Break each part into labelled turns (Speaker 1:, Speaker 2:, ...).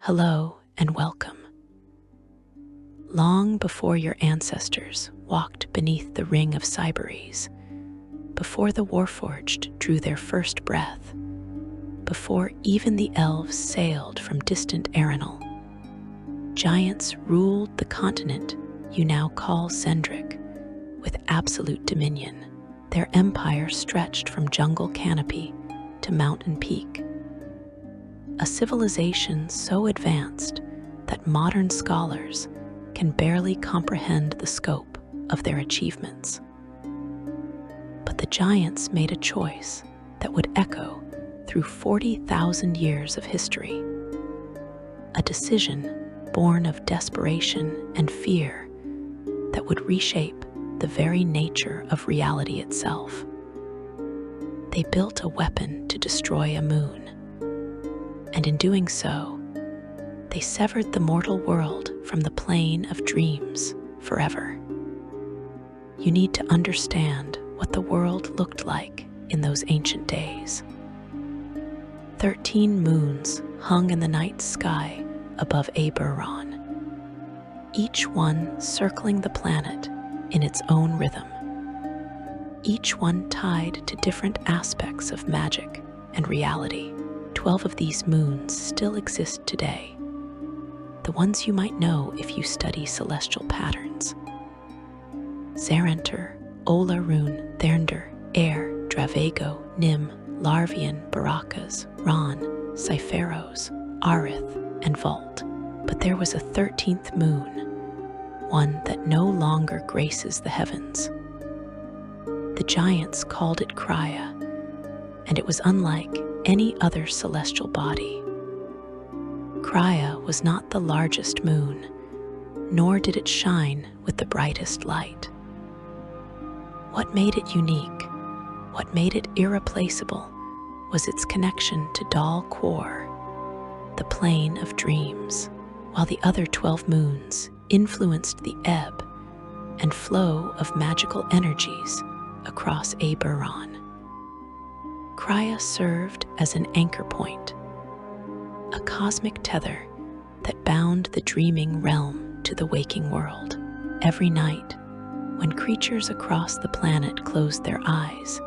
Speaker 1: Hello and welcome. Long before your ancestors walked beneath the ring of Cyberes, before the Warforged drew their first breath, before even the elves sailed from distant Arenal, giants ruled the continent you now call Xen'drik with absolute dominion. Their empire stretched from jungle canopy to mountain peak. A civilization so advanced that modern scholars can barely comprehend the scope of their achievements. But the giants made a choice that would echo through 40,000 years of history. A decision born of desperation and fear that would reshape the very nature of reality itself. They built a weapon to destroy a moon, and in doing so, they severed the mortal world from the plane of dreams forever. You need to understand what the world looked like in those ancient days. 13 moons hung in the night sky above Eberron, each one circling the planet in its own rhythm, each one tied to different aspects of magic and reality. 12 of these moons still exist today, the ones you might know if you study celestial patterns. Zarenter, Olarun, Thernder, Air, Dravago, Nim, Larvian, Barakas, Ron, Cypheros, Arith, and Vult. But there was a 13th moon, one that no longer graces the heavens. The giants called it Crya, and it was unlike any other celestial body. Crya was not the largest moon, nor did it shine with the brightest light. What made it unique, what made it irreplaceable, was its connection to Dal Quor, the plane of dreams. While the other 12 moons influenced the ebb and flow of magical energies across Eberron, Crya served as an anchor point, a cosmic tether that bound the dreaming realm to the waking world. Every night, when creatures across the planet closed their eyes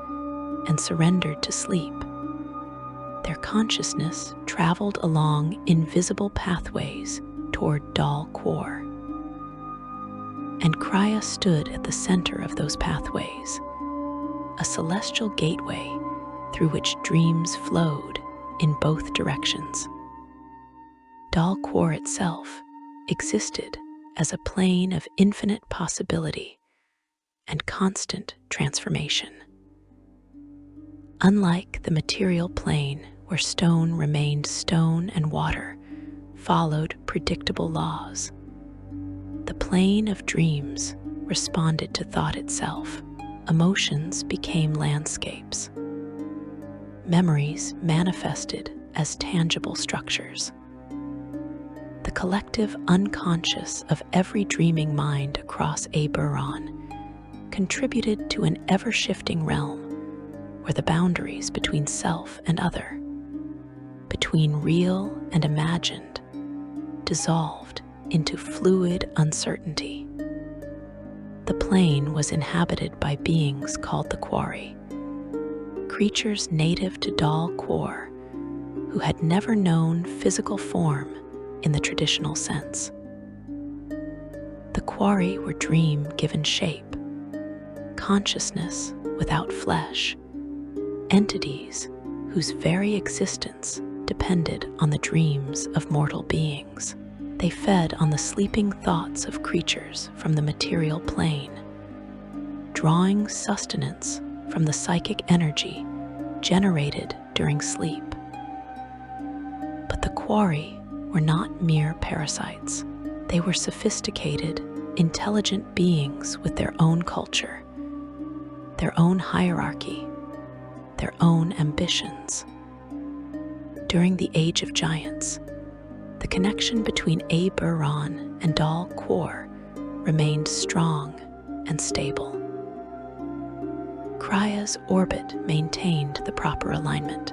Speaker 1: and surrendered to sleep, their consciousness traveled along invisible pathways toward Dal Quor. And Crya stood at the center of those pathways, a celestial gateway through which dreams flowed in both directions. Dal Quor itself existed as a plane of infinite possibility and constant transformation. Unlike the material plane where stone remained stone and water followed predictable laws, the plane of dreams responded to thought itself. Emotions became landscapes. Memories manifested as tangible structures. The collective unconscious of every dreaming mind across Eberron contributed to an ever-shifting realm where the boundaries between self and other, between real and imagined, dissolved into fluid uncertainty. The plane was inhabited by beings called the Quarry, creatures native to Dal Quor who had never known physical form in the traditional sense. The Quarry were dream given shape, consciousness without flesh, entities whose very existence depended on the dreams of mortal beings. They fed on the sleeping thoughts of creatures from the material plane, drawing sustenance from the psychic energy generated during sleep. But the Quarry were not mere parasites. They were sophisticated, intelligent beings with their own culture, their own hierarchy, their own ambitions. During the Age of Giants, the connection between Eberron and Dal Quor remained strong and stable. Crya's orbit maintained the proper alignment,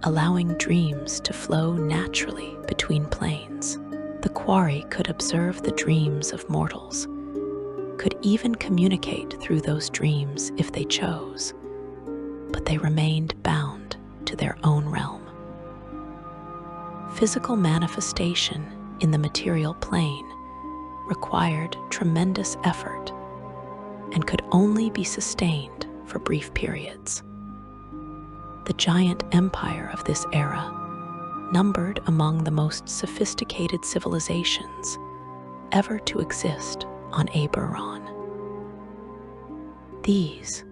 Speaker 1: allowing dreams to flow naturally between planes. quarry could observe the dreams of mortals, could even communicate through those dreams if they chose, but they remained bound to their own realm. Physical manifestation in the material plane required tremendous effort and could only be sustained for brief periods. The giant empire of this era numbered among the most sophisticated civilizations ever to exist on Eberron. These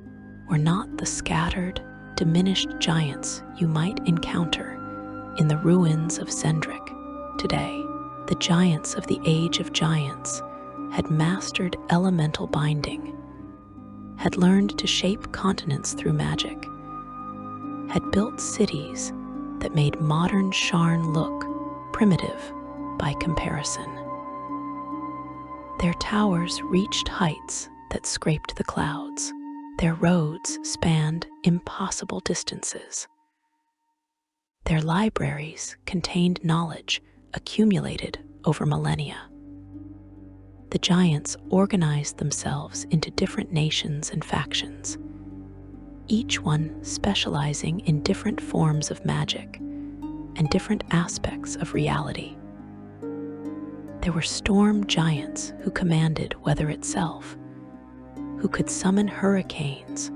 Speaker 1: were not the scattered, diminished giants you might encounter in the ruins of Xen'drik today. The giants of the Age of Giants had mastered elemental binding, had learned to shape continents through magic, had built cities that made modern Sharn look primitive by comparison. Their towers reached heights that scraped the clouds. Their roads spanned impossible distances. Their libraries contained knowledge accumulated over millennia. The giants organized themselves into different nations and factions, each one specializing in different forms of magic and different aspects of reality. There were storm giants who commanded weather itself, who could summon hurricanes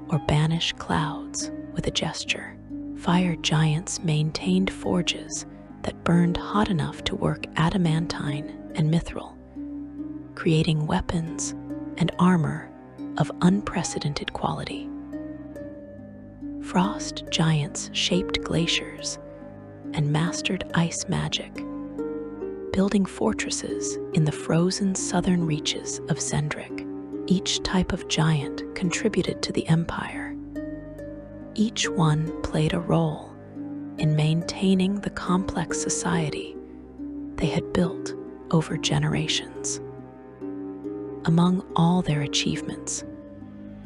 Speaker 1: or banish clouds with a gesture. Fire giants maintained forges that burned hot enough to work adamantine and mithril, creating weapons and armor of unprecedented quality. Frost giants shaped glaciers and mastered ice magic, building fortresses in the frozen southern reaches of Xen'drik. Each type of giant contributed to the empire. Each one played a role in maintaining the complex society they had built over generations. Among all their achievements,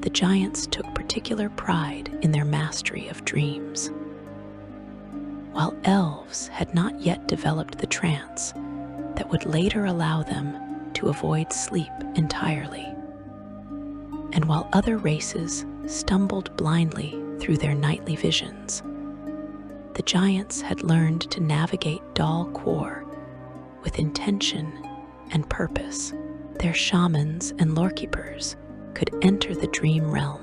Speaker 1: the giants took particular pride in their mastery of dreams. While elves had not yet developed the trance that would later allow them to avoid sleep entirely, and while other races stumbled blindly through their nightly visions, the giants had learned to navigate Dal Quor with intention and purpose. Their shamans and lorekeepers could enter the dream realm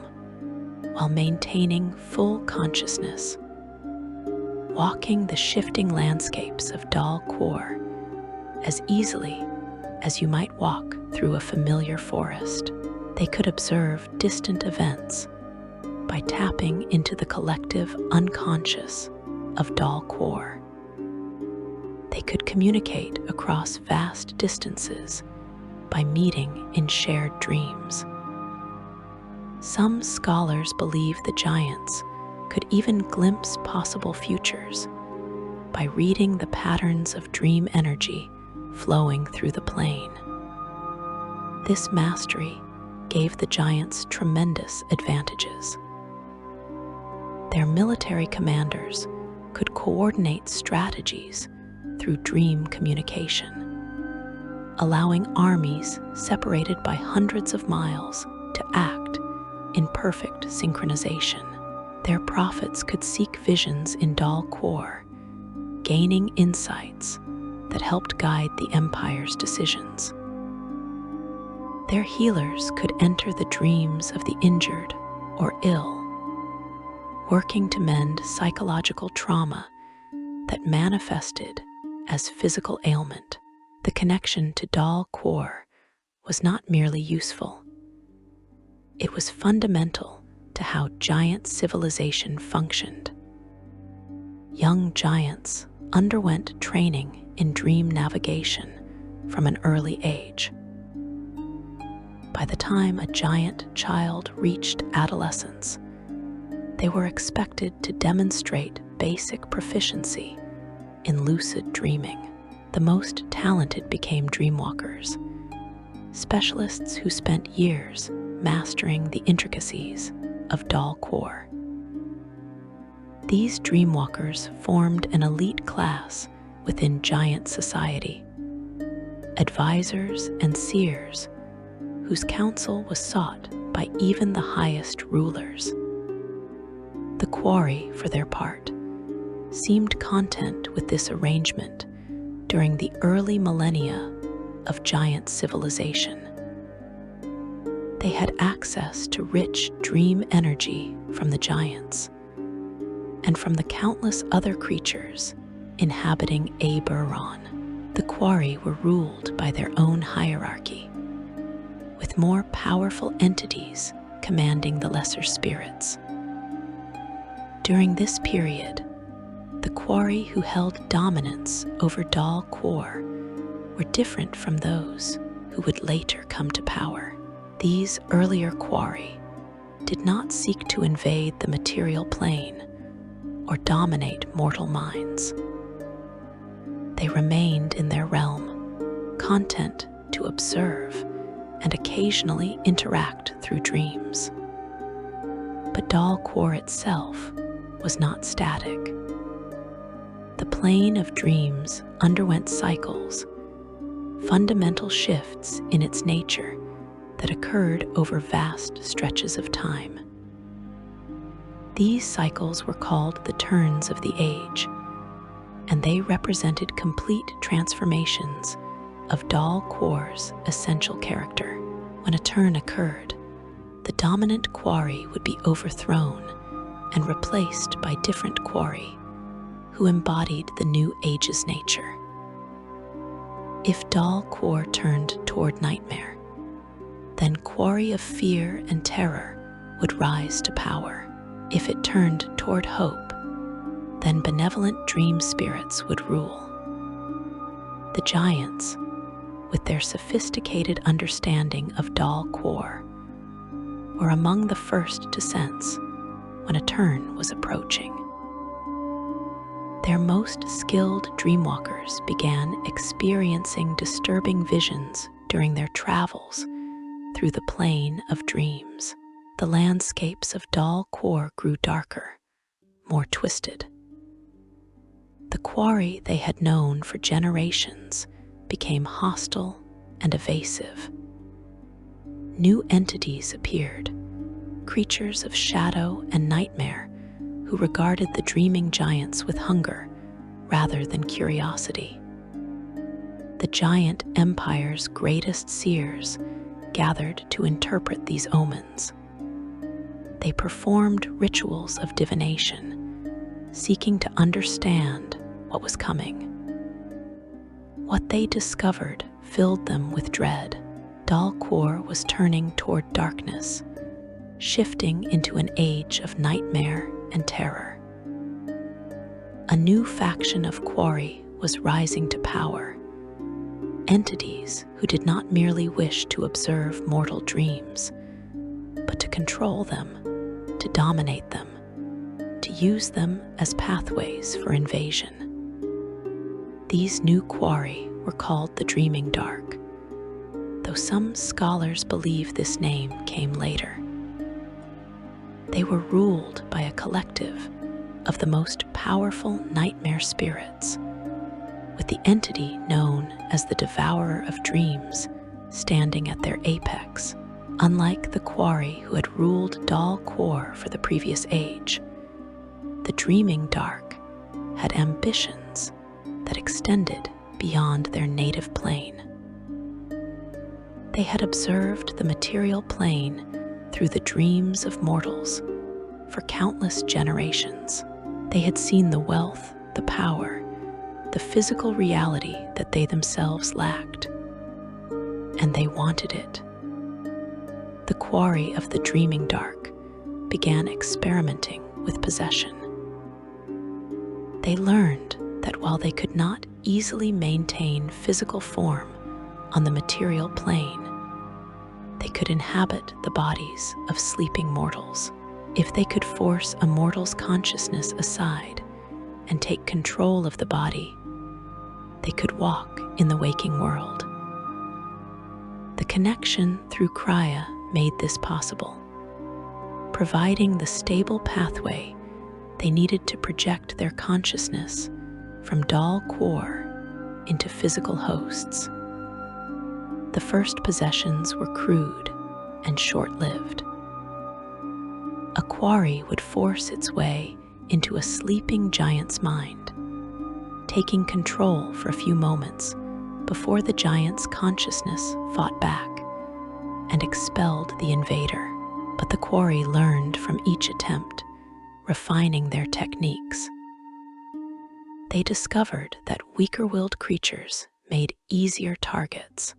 Speaker 1: while maintaining full consciousness, walking the shifting landscapes of Dal Quor as easily as you might walk through a familiar forest. They could observe distant events by tapping into the collective unconscious of Dal Quor. They could communicate across vast distances by meeting in shared dreams. Some scholars believe the giants could even glimpse possible futures by reading the patterns of dream energy flowing through the plane. This mastery gave the giants tremendous advantages. Their military commanders could coordinate strategies through dream communication, allowing armies separated by hundreds of miles to act in perfect synchronization. Their prophets could seek visions in Dal Quor, gaining insights that helped guide the empire's decisions. Their healers could enter the dreams of the injured or ill, working to mend psychological trauma that manifested as physical ailment. The connection to Dal Quor was not merely useful. It was fundamental to how giant civilization functioned. Young giants underwent training in dream navigation from an early age. By the time a giant child reached adolescence, they were expected to demonstrate basic proficiency in lucid dreaming. The most talented became dreamwalkers, specialists who spent years mastering the intricacies of Dal Quor. These dreamwalkers formed an elite class within giant society, advisors, and seers whose counsel was sought by even the highest rulers. The Quarry, for their part, seemed content with this arrangement during the early millennia of giant civilization. They had access to rich dream energy from the giants and from the countless other creatures inhabiting Eberron. The Quarry were ruled by their own hierarchy, with more powerful entities commanding the lesser spirits. During this period, the Quarry who held dominance over Dal Quor were different from those who would later come to power. These earlier Quarry did not seek to invade the material plane or dominate mortal minds. They remained in their realm, content to observe and occasionally interact through dreams. But Dal Quor itself was not static. The plane of dreams underwent cycles, fundamental shifts in its nature that occurred over vast stretches of time. These cycles were called the turns of the age, and they represented complete transformations of Dal Quor's essential character. When a turn occurred, the dominant Quarry would be overthrown and replaced by different Quarry who embodied the new age's nature. If Dal Quor turned toward nightmare, then Quarry of fear and terror would rise to power. If it turned toward hope, then benevolent dream spirits would rule. The giants, with their sophisticated understanding of Dal Quor, were among the first to sense when a turn was approaching. Their most skilled dreamwalkers began experiencing disturbing visions during their travels through the plane of dreams. The landscapes of Dal Quor grew darker, more twisted. The Quarry they had known for generations became hostile and evasive. New entities appeared, creatures of shadow and nightmare who regarded the dreaming giants with hunger rather than curiosity. The giant empire's greatest seers gathered to interpret these omens. They performed rituals of divination, seeking to understand what was coming. What they discovered filled them with dread. Dal Quor was turning toward darkness, shifting into an age of nightmare and terror. A new faction of Quarry was rising to power, entities who did not merely wish to observe mortal dreams, but to control them, to dominate them, to use them as pathways for invasion. These new Quarry were called the Dreaming Dark, though some scholars believe this name came later. They were ruled by a collective of the most powerful nightmare spirits, with the entity known as the Devourer of Dreams standing at their apex. Unlike the Quarry who had ruled Dal Quor for the previous age, the Dreaming Dark had ambitions that extended beyond their native plane. They had observed the material plane through the dreams of mortals for countless generations. They had seen the wealth, the power, the physical reality that they themselves lacked, and they wanted it. The Quarry of the Dreaming Dark began experimenting with possession. They learned that while they could not easily maintain physical form on the material plane, they could inhabit the bodies of sleeping mortals. If they could force a mortal's consciousness aside and take control of the body, they could walk in the waking world. The connection through Crya made this possible, providing the stable pathway they needed to project their consciousness from Dal Quor into physical hosts. the first possessions were crude and short-lived. A quarry would force its way into a sleeping giant's mind, taking control for a few moments before the giant's consciousness fought back and expelled the invader. But the quarry learned from each attempt, refining their techniques. They discovered that weaker-willed creatures made easier targets.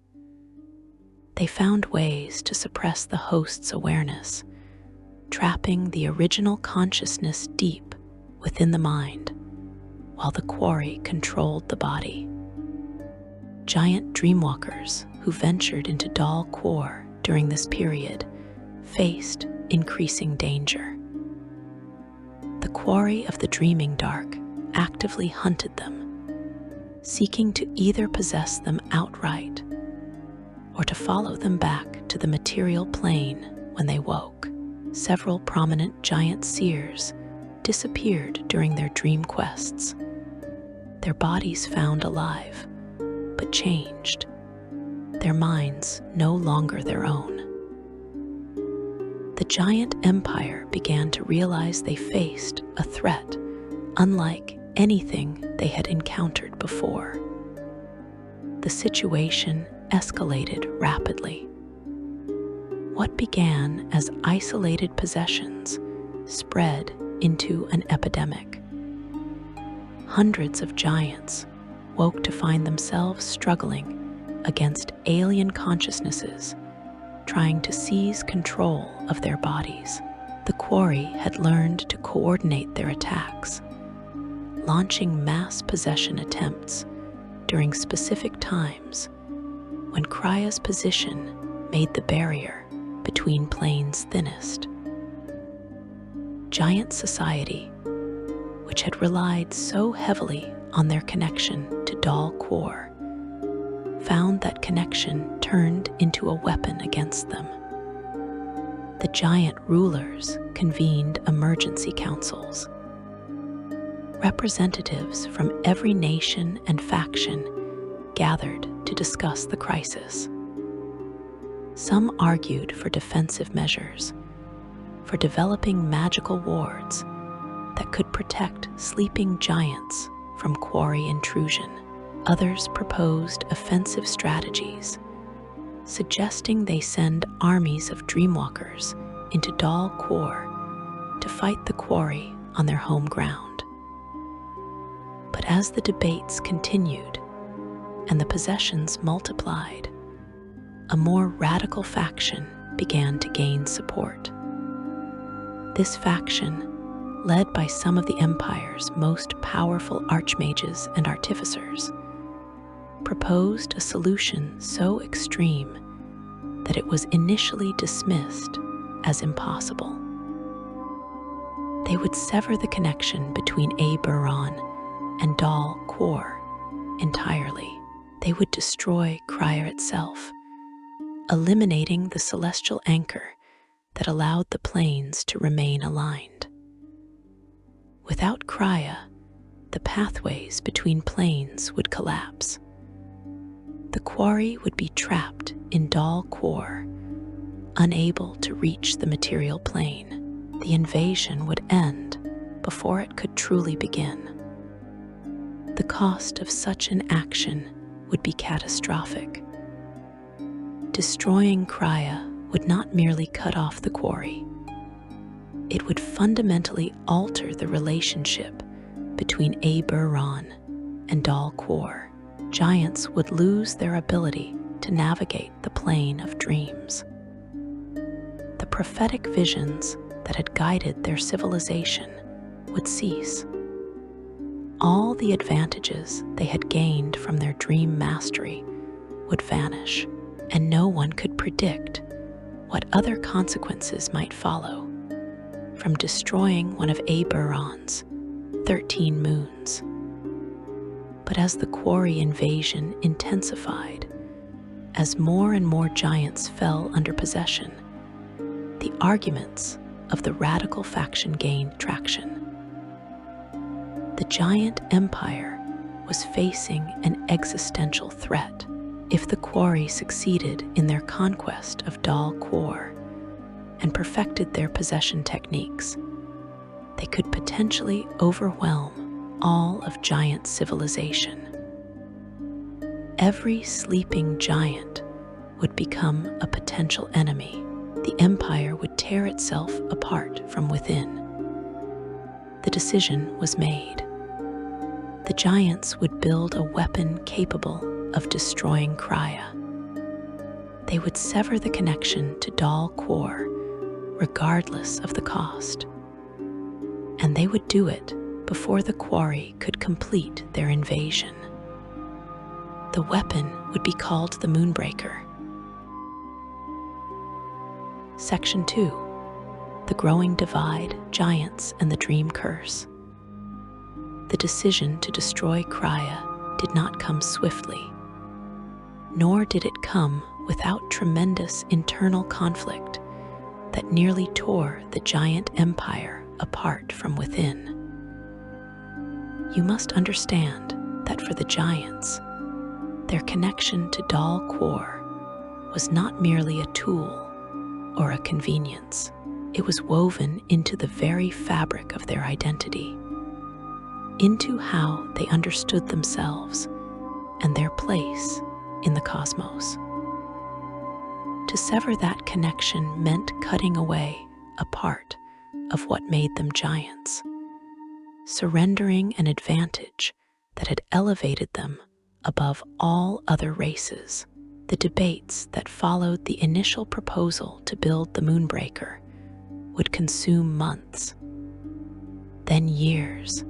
Speaker 1: They found ways to suppress the host's awareness, trapping the original consciousness deep within the mind, while the quarry controlled the body. Giant dreamwalkers who ventured into Dal Quor during this period faced increasing danger. The quarry of the dreaming dark actively hunted them, seeking to either possess them outright or to follow them back to the material plane when they woke. Several prominent giant seers disappeared during their dream quests, their bodies found alive, but changed, their minds no longer their own. The giant empire began to realize they faced a threat unlike anything they had encountered before. The situation escalated rapidly. What began as isolated possessions spread into an epidemic. Hundreds of giants woke to find themselves struggling against alien consciousnesses, trying to seize control of their bodies. The quarry had learned to coordinate their attacks, launching mass possession attempts during specific times when Crya's position made the barrier between planes thinnest. Giant society, which had relied so heavily on their connection to Dal Quor, found that connection turned into a weapon against them. The giant rulers convened emergency councils. Representatives from every nation and faction gathered to discuss the crisis. Some argued for defensive measures, for developing magical wards that could protect sleeping giants from quarry intrusion. Others proposed offensive strategies, suggesting they send armies of dreamwalkers into Dal Quor to fight the quarry on their home ground. But as the debates continued and the possessions multiplied, a more radical faction began to gain support. This faction, led by some of the Empire's most powerful archmages and artificers, proposed a solution so extreme that it was initially dismissed as impossible. They would sever the connection between Eberron and Dal Quor entirely. They would destroy Crya itself, eliminating the celestial anchor that allowed the planes to remain aligned. Without Crya, the pathways between planes would collapse. The quarry would be trapped in Dal Quor, unable to reach the material plane. The invasion would end before it could truly begin. The cost of such an action would be catastrophic. Destroying Crya would not merely cut off the quarry. It would fundamentally alter the relationship between Eberron and Dal Quor. Giants would lose their ability to navigate the plane of dreams. The prophetic visions that had guided their civilization would cease. All the advantages they had gained from their dream mastery would vanish, and no one could predict what other consequences might follow from destroying one of Eberron's 13 moons. But as the quarry invasion intensified, as more and more giants fell under possession, the arguments of the radical faction gained traction. The giant empire was facing an existential threat. If the quarry succeeded in their conquest of Dal Quor and perfected their possession techniques, they could potentially overwhelm all of giant civilization. Every sleeping giant would become a potential enemy. The empire would tear itself apart from within. The decision was made. The giants would build a weapon capable of destroying Crya. They would sever the connection to Dal Quor, regardless of the cost. And they would do it before the quarry could complete their invasion. The weapon would be called the Moonbreaker. Section 2. The Growing Divide, Giants and the Dream Curse. The decision to destroy Crya did not come swiftly, nor did it come without tremendous internal conflict that nearly tore the giant empire apart from within. You must understand that for the giants, their connection to Dal Quor was not merely a tool or a convenience. It was woven into the very fabric of their identity, into how they understood themselves and their place in the cosmos. To sever that connection meant cutting away a part of what made them giants, surrendering an advantage that had elevated them above all other races. The debates that followed the initial proposal to build the Moonbreaker would consume months, then years,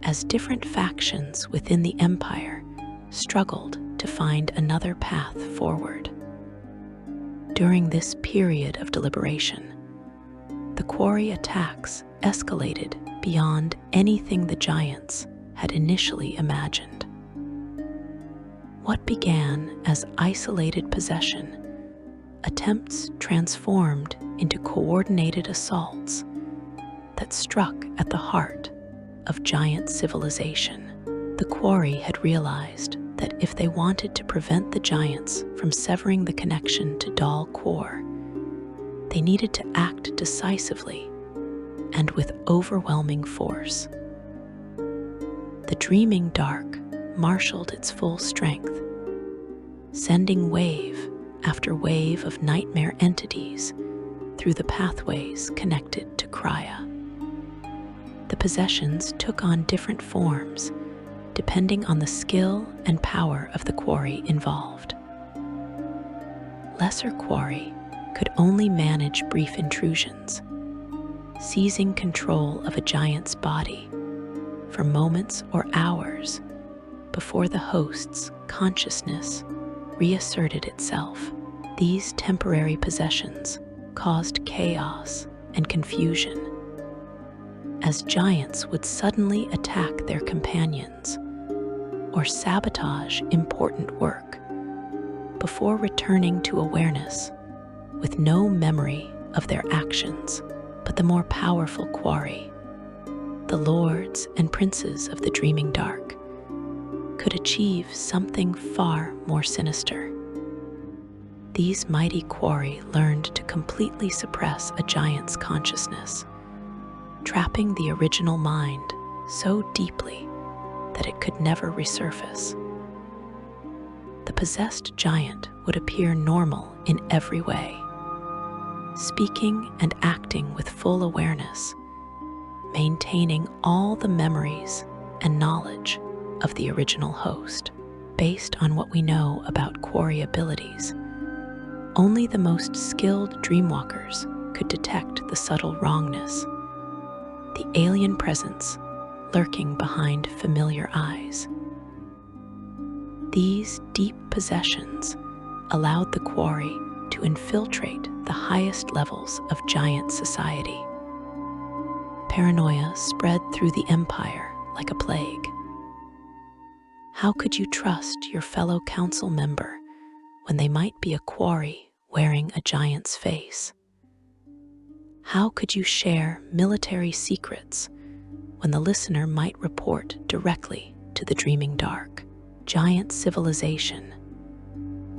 Speaker 1: as different factions within the empire struggled to find another path forward. During this period of deliberation, the quarry attacks escalated beyond anything the giants had initially imagined. What began as isolated possession, attempts transformed into coordinated assaults that struck at the heart of giant civilization. The quarry had realized that if they wanted to prevent the giants from severing the connection to Dal Quor, they needed to act decisively and with overwhelming force. The Dreaming Dark marshaled its full strength, sending wave after wave of nightmare entities through the pathways connected to Crya. The possessions took on different forms depending on the skill and power of the quarry involved. Lesser quarry could only manage brief intrusions, seizing control of a giant's body for moments or hours before the host's consciousness reasserted itself. These temporary possessions caused chaos and confusion, as giants would suddenly attack their companions or sabotage important work before returning to awareness with no memory of their actions. But the more powerful quarry, the lords and princes of the Dreaming Dark, could achieve something far more sinister. These mighty quarry learned to completely suppress a giant's consciousness, trapping the original mind so deeply that it could never resurface. The possessed giant would appear normal in every way, speaking and acting with full awareness, maintaining all the memories and knowledge of the original host. Based on what we know about quarry abilities, only the most skilled dreamwalkers could detect the subtle wrongness, the alien presence lurking behind familiar eyes. These deep possessions allowed the quarry to infiltrate the highest levels of giant society. Paranoia spread through the empire like a plague. How could you trust your fellow council member when they might be a quarry wearing a giant's face? How could you share military secrets when the listener might report directly to the Dreaming Dark? Giant civilization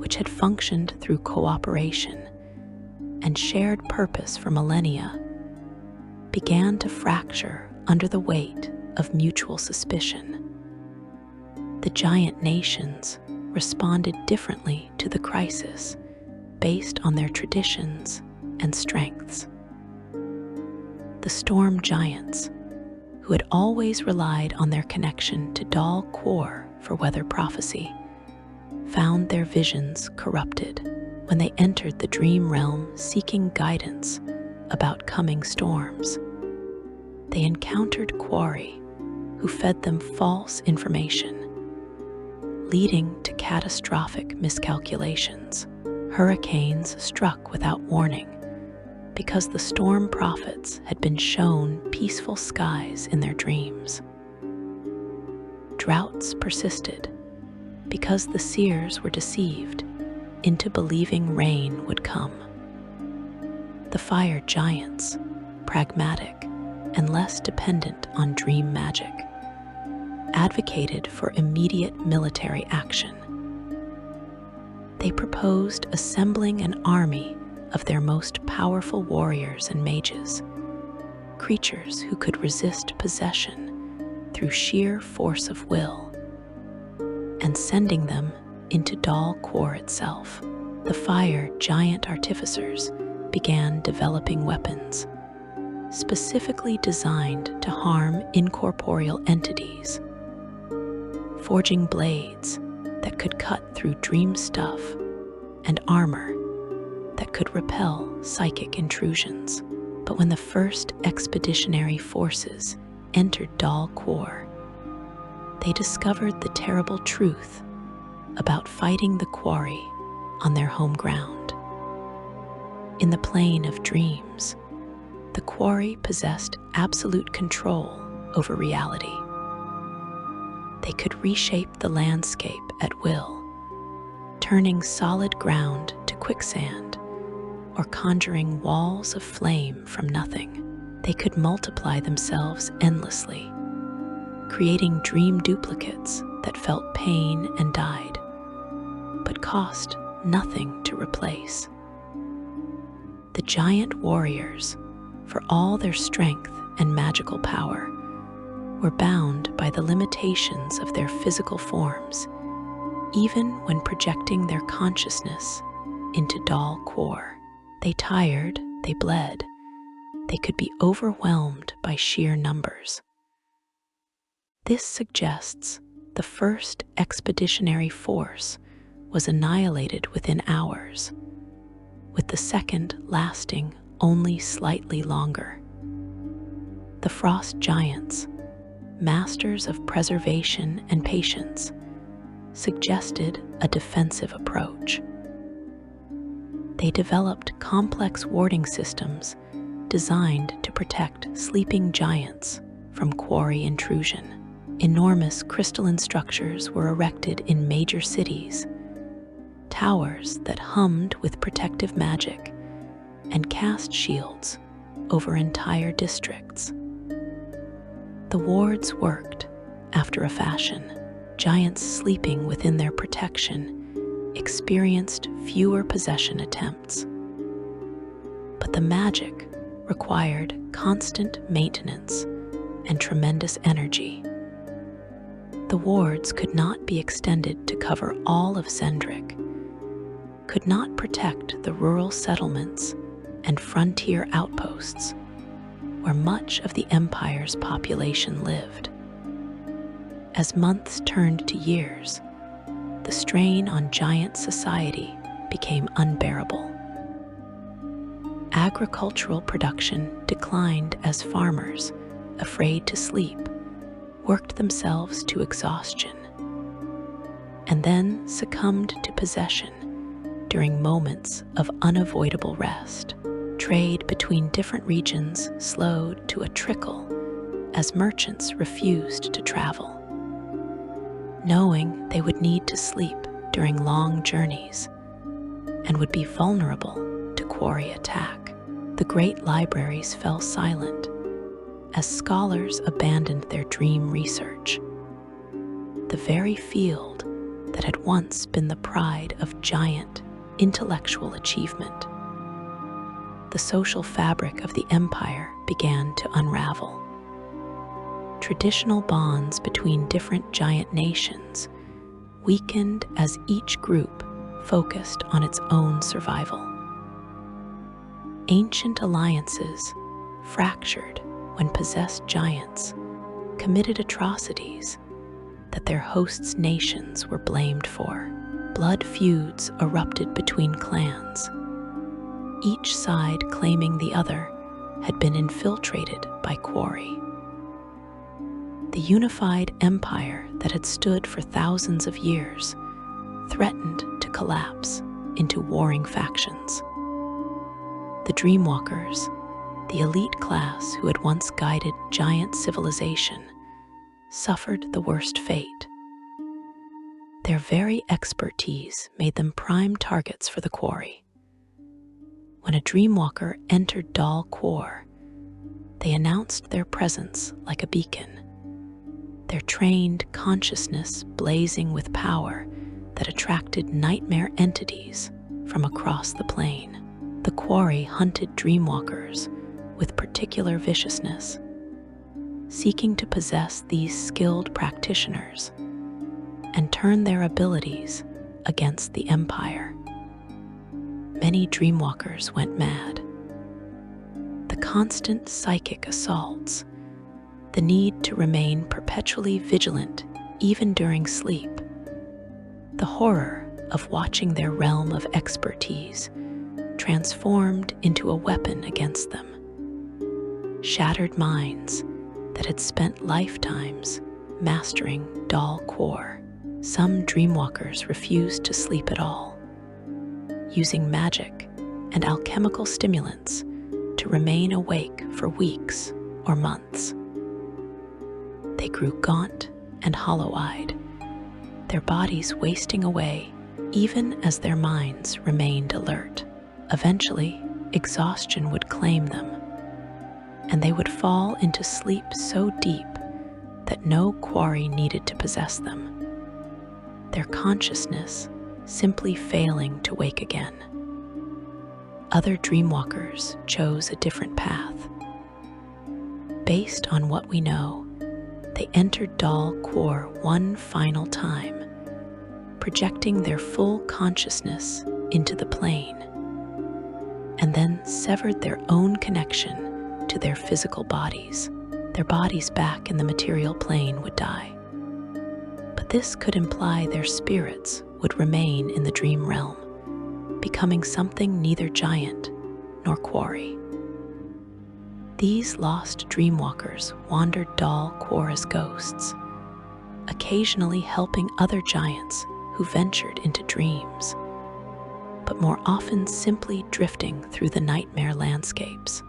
Speaker 1: which had functioned through cooperation and shared purpose for millennia, began to fracture under the weight of mutual suspicion. The giant nations responded differently to the crisis based on their traditions and strengths. The storm giants, who had always relied on their connection to Dal Quor for weather prophecy, found their visions corrupted when they entered the dream realm seeking guidance about coming storms. They encountered Quarry, who fed them false information, leading to catastrophic miscalculations. Hurricanes struck without warning because the storm prophets had been shown peaceful skies in their dreams. Droughts persisted because the seers were deceived into believing rain would come. The fire giants, pragmatic and less dependent on dream magic, advocated for immediate military action. They proposed assembling an army of their most powerful warriors and mages, creatures who could resist possession through sheer force of will, and sending them into Dal Quor itself. The fire giant artificers began developing weapons specifically designed to harm incorporeal entities, forging blades that could cut through dream stuff and armor that could repel psychic intrusions. But when the first expeditionary forces entered Dal Quor, they discovered the terrible truth about fighting the Quarry on their home ground. In the plane of dreams, the Quarry possessed absolute control over reality. They could reshape the landscape at will, turning solid ground to quicksand or conjuring walls of flame from nothing. They could multiply themselves endlessly, creating dream duplicates that felt pain and died, but cost nothing to replace. The giant warriors, for all their strength and magical power, were bound by the limitations of their physical forms, even when projecting their consciousness into Dal Quor. They tired, they bled, they could be overwhelmed by sheer numbers. This suggests the first expeditionary force was annihilated within hours, with the second lasting only slightly longer. The frost giants, masters of preservation and patience, suggested a defensive approach. They developed complex warding systems designed to protect sleeping giants from quarry intrusion. Enormous crystalline structures were erected in major cities, towers that hummed with protective magic and cast shields over entire districts. The wards worked after a fashion. Giants sleeping within their protection experienced fewer possession attempts. But the magic required constant maintenance and tremendous energy. The wards could not be extended to cover all of Xen'drik, could not protect the rural settlements and frontier outposts where much of the empire's population lived. As months turned to years, the strain on giant society became unbearable. Agricultural production declined as farmers, afraid to sleep, worked themselves to exhaustion, and then succumbed to possession during moments of unavoidable rest. Trade between different regions slowed to a trickle as merchants refused to travel, knowing they would need to sleep during long journeys and would be vulnerable to quarry attack. The great libraries fell silent as scholars abandoned their dream research. The very field that had once been the pride of giant intellectual achievement. The social fabric of the empire began to unravel. Traditional bonds between different giant nations weakened as each group focused on its own survival. Ancient alliances fractured when possessed giants committed atrocities that their hosts' nations were blamed for. Blood feuds erupted between clans, each side claiming the other had been infiltrated by Quori. The unified empire that had stood for thousands of years threatened to collapse into warring factions. The Dreamwalkers, the elite class who had once guided giant civilization, suffered the worst fate. Their very expertise made them prime targets for the Quori. When a Dreamwalker entered Dal Quor, they announced their presence like a beacon, their trained consciousness blazing with power that attracted nightmare entities from across the plane. The Quori hunted Dreamwalkers with particular viciousness, seeking to possess these skilled practitioners and turn their abilities against the Empire. Many Dreamwalkers went mad. The constant psychic assaults, the need to remain perpetually vigilant even during sleep, the horror of watching their realm of expertise transformed into a weapon against them. Shattered minds that had spent lifetimes mastering Dal Quor. Some Dreamwalkers refused to sleep at all, using magic and alchemical stimulants to remain awake for weeks or months. They grew gaunt and hollow-eyed, their bodies wasting away even as their minds remained alert. Eventually, exhaustion would claim them, and they would fall into sleep so deep that no Quori needed to possess them, their consciousness simply failing to wake again. Other Dreamwalkers chose a different path. Based on what we know, they entered Dal Quor one final time, projecting their full consciousness into the plane, and then severed their own connection to their physical bodies. Their bodies back in the material plane would die, but this could imply their spirits would remain in the dream realm, becoming something neither giant nor Quori. These lost Dreamwalkers wandered Dal Quor as ghosts, occasionally helping other giants who ventured into dreams, but more often simply drifting through the nightmare landscapes,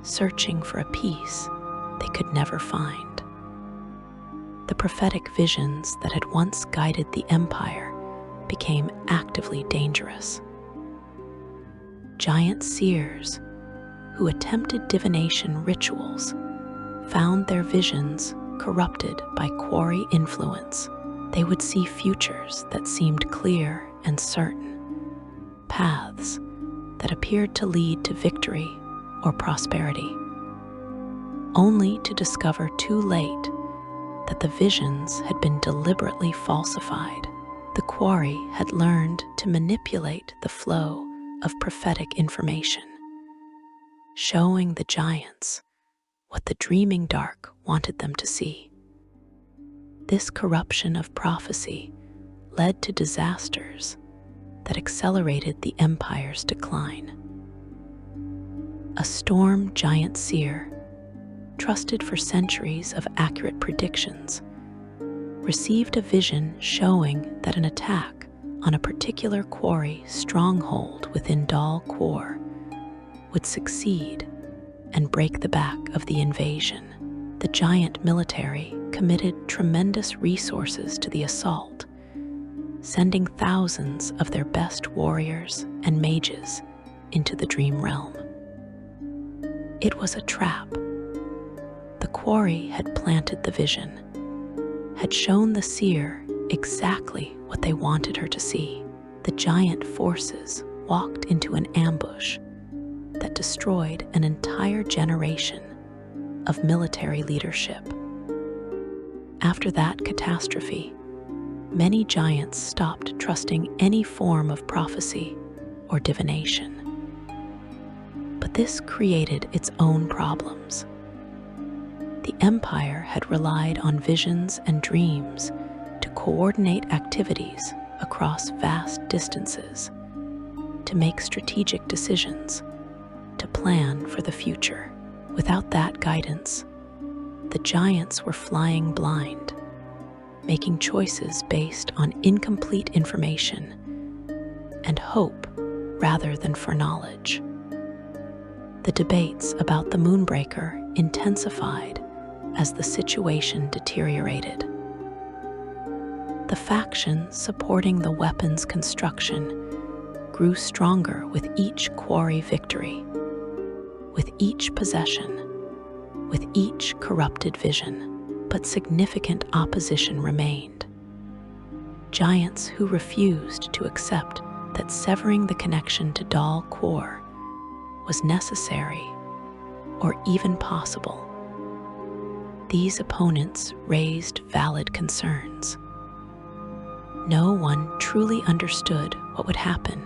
Speaker 1: searching for a peace they could never find. The prophetic visions that had once guided the Empire became actively dangerous. Giant seers who attempted divination rituals found their visions corrupted by Quori influence. They would see futures that seemed clear and certain, paths that appeared to lead to victory or prosperity, only to discover too late that the visions had been deliberately falsified. The Quori had learned to manipulate the flow of prophetic information, showing the giants what the dreaming dark wanted them to see. This corruption of prophecy led to disasters that accelerated the Empire's decline. A storm giant seer, trusted for centuries of accurate predictions, received a vision showing that an attack on a particular Quori stronghold within Dal Quor would succeed and break the back of the invasion. The giant military committed tremendous resources to the assault, sending thousands of their best warriors and mages into the dream realm. It was a trap. The Quori had planted the vision, had shown the seer exactly what they wanted her to see. The giant forces walked into an ambush that destroyed an entire generation of military leadership. After that catastrophe, many giants stopped trusting any form of prophecy or divination. But this created its own problems. The empire had relied on visions and dreams to coordinate activities across vast distances, to make strategic decisions, to plan for the future. Without that guidance, the giants were flying blind, making choices based on incomplete information and hope rather than foreknowledge. The debates about the Moonbreaker intensified as the situation deteriorated. The faction supporting the weapon's construction grew stronger with each quarry victory, with each possession, with each corrupted vision. But significant opposition remained. Giants who refused to accept that severing the connection to Dal Quor was necessary or even possible. These opponents raised valid concerns. No one truly understood what would happen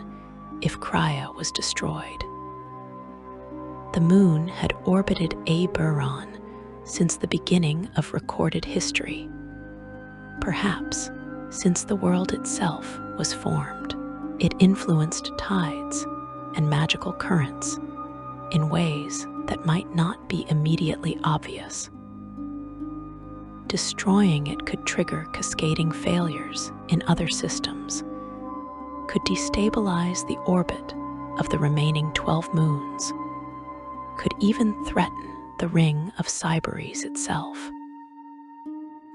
Speaker 1: if Crya was destroyed. The moon had orbited Eberron since the beginning of recorded history, perhaps since the world itself was formed. It influenced tides and magical currents in ways that might not be immediately obvious. Destroying it could trigger cascading failures in other systems, could destabilize the orbit of the remaining 12 moons, could even threaten the ring of Cyberes itself.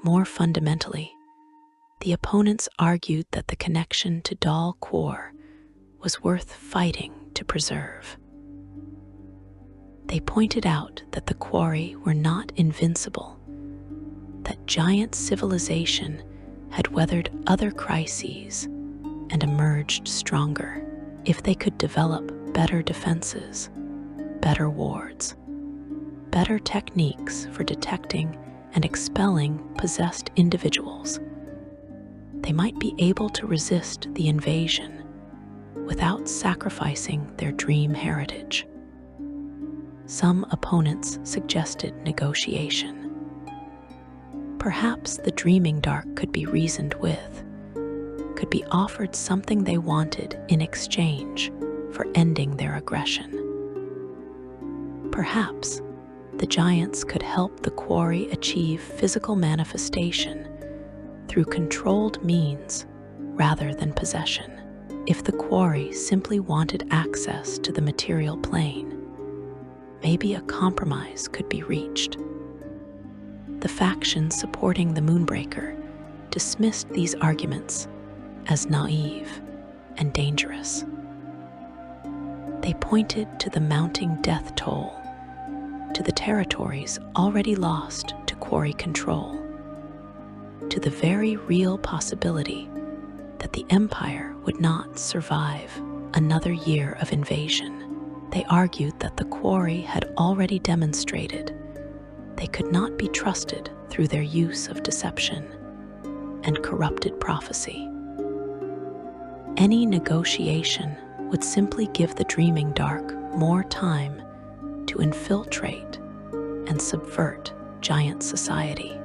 Speaker 1: More fundamentally, the opponents argued that the connection to Dal Quor was worth fighting to preserve. They pointed out that the quarry were not invincible, that giant civilization had weathered other crises and emerged stronger if they could develop better defenses, better wards, better techniques for detecting and expelling possessed individuals. They might be able to resist the invasion without sacrificing their dream heritage. Some opponents suggested negotiation. Perhaps the dreaming dark could be reasoned with, could be offered something they wanted in exchange for ending their aggression. Perhaps the giants could help the quarry achieve physical manifestation through controlled means rather than possession. If the quarry simply wanted access to the material plane, maybe a compromise could be reached. The faction supporting the Moonbreaker dismissed these arguments as naive and dangerous. They pointed to the mounting death toll, to the territories already lost to quarry control, to the very real possibility that the Empire would not survive another year of invasion. They argued that the quarry had already demonstrated they could not be trusted through their use of deception and corrupted prophecy. Any negotiation would simply give the dreaming dark more time to infiltrate and subvert giant society.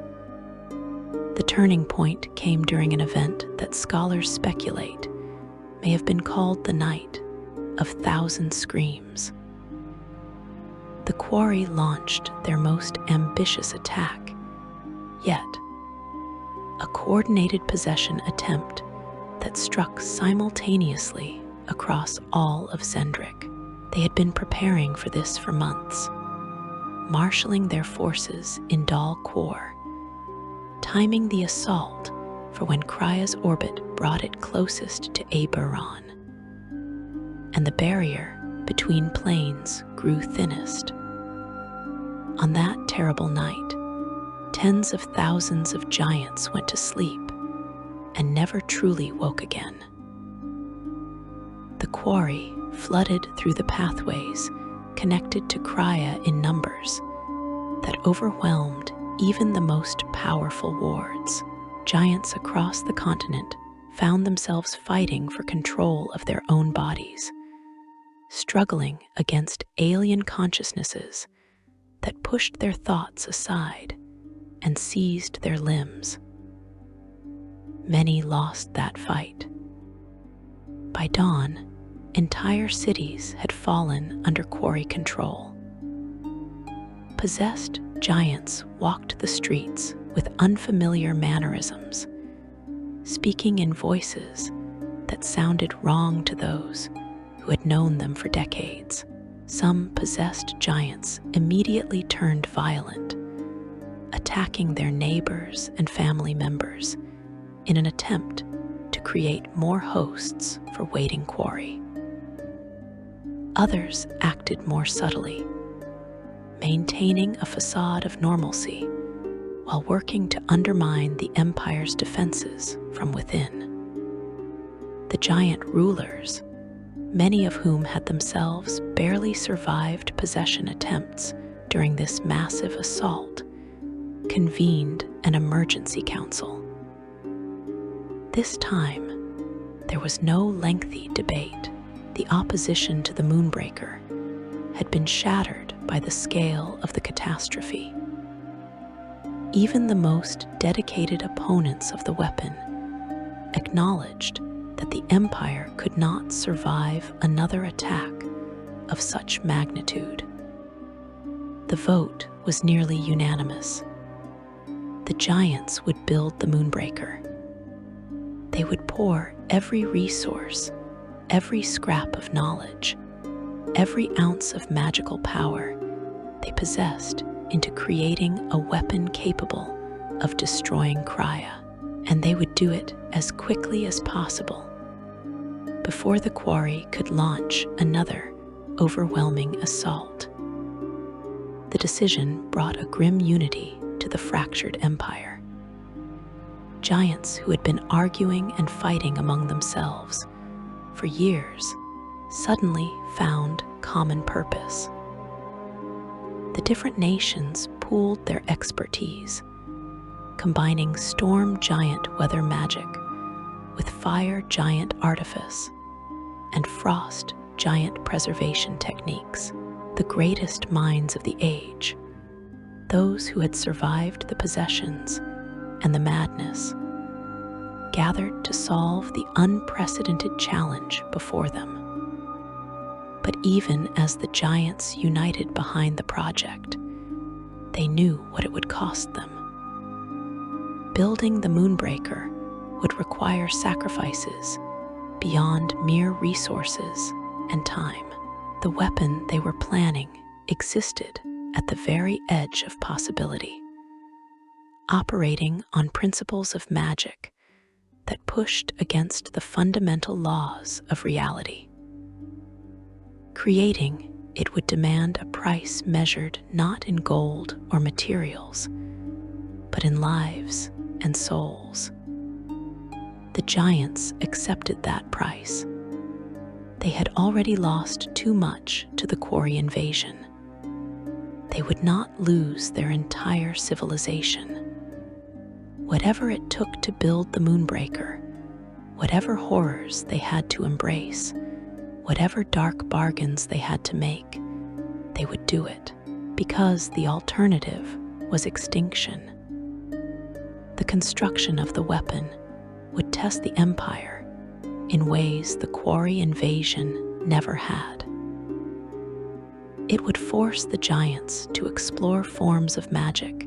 Speaker 1: The turning point came during an event that scholars speculate may have been called the Night of Thousand Screams. The quarry launched their most ambitious attack yet, a coordinated possession attempt that struck simultaneously across all of Xen'drik. They had been preparing for this for months, marshaling their forces in Dal Quor, timing the assault for when Crya's orbit brought it closest to Eberron, and the barrier between planes grew thinnest. On that terrible night, tens of thousands of giants went to sleep, and never truly woke again. The quarry flooded through the pathways connected to Crya in numbers that overwhelmed even the most powerful wards. Giants across the continent found themselves fighting for control of their own bodies, struggling against alien consciousnesses that pushed their thoughts aside and seized their limbs. Many lost that fight. By dawn, entire cities had fallen under quarry control. Possessed giants walked the streets with unfamiliar mannerisms, speaking in voices that sounded wrong to those who had known them for decades. Some possessed giants immediately turned violent, attacking their neighbors and family members in an attempt to create more hosts for waiting quarry. Others acted more subtly, maintaining a facade of normalcy while working to undermine the empire's defenses from within. The giant rulers, many of whom had themselves barely survived possession attempts during this massive assault, convened an emergency council. This time, there was no lengthy debate. The opposition to the Moonbreaker had been shattered by the scale of the catastrophe. Even the most dedicated opponents of the weapon acknowledged that the Empire could not survive another attack of such magnitude. The vote was nearly unanimous. The giants would build the Moonbreaker. They would pour every resource, every scrap of knowledge, every ounce of magical power they possessed into creating a weapon capable of destroying Crya, and they would do it as quickly as possible before the quarry could launch another overwhelming assault. The decision brought a grim unity to the fractured empire. Giants who had been arguing and fighting among themselves for years suddenly found common purpose. The different nations pooled their expertise, combining storm giant weather magic with fire giant artifice and frost giant preservation techniques. The greatest minds of the age, those who had survived the possessions and the madness, gathered to solve the unprecedented challenge before them. But even as the giants united behind the project, they knew what it would cost them. Building the Moonbreaker would require sacrifices beyond mere resources and time. The weapon they were planning existed at the very edge of possibility, operating on principles of magic that pushed against the fundamental laws of reality. Creating it would demand a price measured not in gold or materials, but in lives and souls. The giants accepted that price. They had already lost too much to the quarry invasion. They would not lose their entire civilization. Whatever it took to build the Moonbreaker, whatever horrors they had to embrace, whatever dark bargains they had to make, they would do it, because the alternative was extinction. The construction of the weapon would test the Empire in ways the quarry invasion never had. It would force the giants to explore forms of magic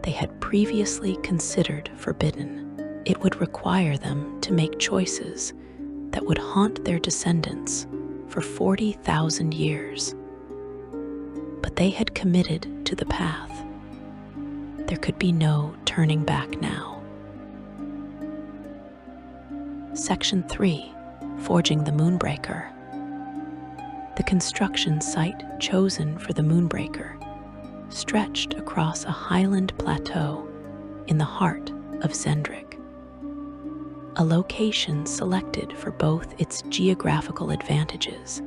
Speaker 1: they had previously considered forbidden. It would require them to make choices that would haunt their descendants for 40,000 years. But they had committed to the path. There could be no turning back now. Section 3. Forging the Moonbreaker. The construction site chosen for the Moonbreaker stretched across a highland plateau in the heart of Xen'drik. a location selected for both its geographical advantages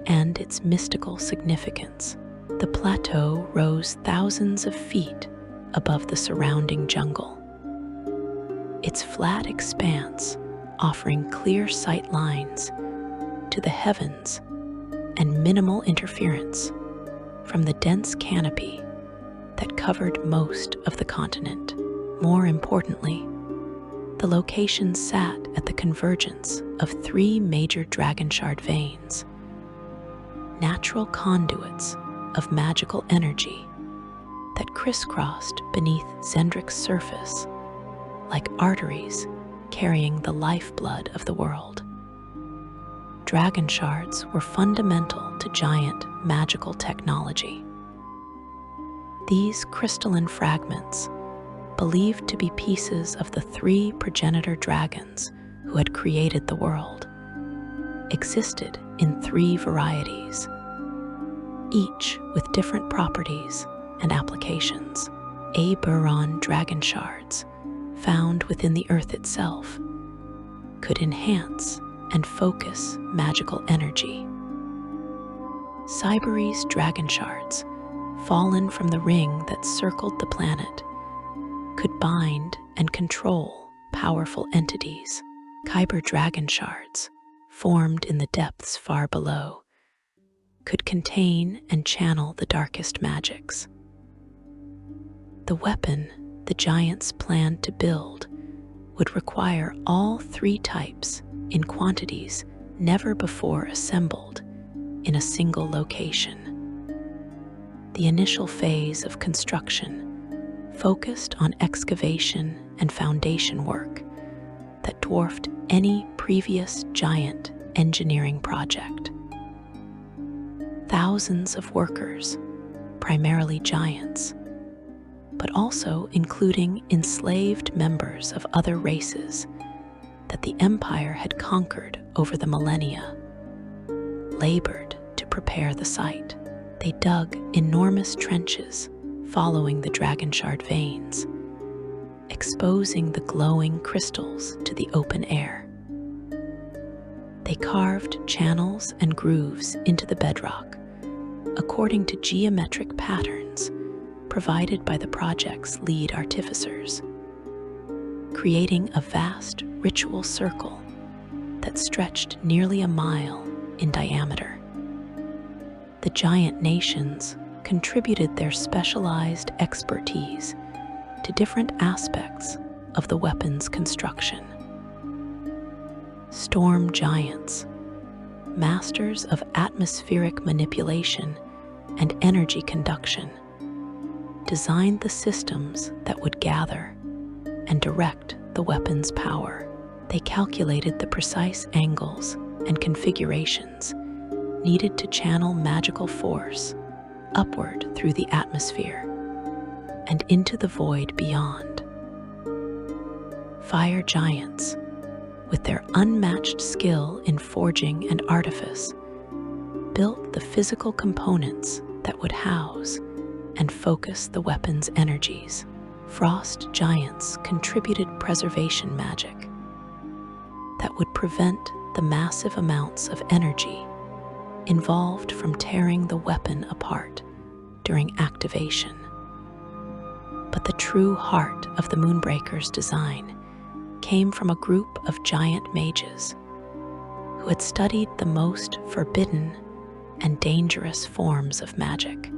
Speaker 1: and its mystical significance. The plateau rose thousands of feet above the surrounding jungle, its flat expanse offering clear sight lines to the heavens and minimal interference from the dense canopy that covered most of the continent. More importantly, the location sat at the convergence of three major dragon shard veins, natural conduits of magical energy that crisscrossed beneath Xen'drik's surface like arteries carrying the lifeblood of the world. Dragon shards were fundamental to giant magical technology. These crystalline fragments, believed to be pieces of the three progenitor dragons who had created the world, existed in three varieties, each with different properties and applications. Aberon dragon shards, found within the earth itself, could enhance and focus magical energy. Cybere's dragon shards, fallen from the ring that circled the planet, could bind and control powerful entities. Kyber dragon shards, formed in the depths far below, could contain and channel the darkest magics. The weapon the giants planned to build would require all three types in quantities never before assembled in a single location. The initial phase of construction focused on excavation and foundation work that dwarfed any previous giant engineering project. Thousands of workers, primarily giants, but also including enslaved members of other races that the Empire had conquered over the millennia, labored to prepare the site. They dug enormous trenches following the dragon shard veins, exposing the glowing crystals to the open air. They carved channels and grooves into the bedrock according to geometric patterns provided by the project's lead artificers, creating a vast ritual circle that stretched nearly a mile in diameter. The giant nations contributed their specialized expertise to different aspects of the weapon's construction. Storm giants, masters of atmospheric manipulation and energy conduction, designed the systems that would gather and direct the weapon's power. They calculated the precise angles and configurations needed to channel magical force upward through the atmosphere and into the void beyond. Fire giants, with their unmatched skill in forging and artifice, built the physical components that would house and focus the weapon's energies. Frost giants contributed preservation magic that would prevent the massive amounts of energy involved from tearing the weapon apart during activation. But the true heart of the Moonbreaker's design came from a group of giant mages who had studied the most forbidden and dangerous forms of magic.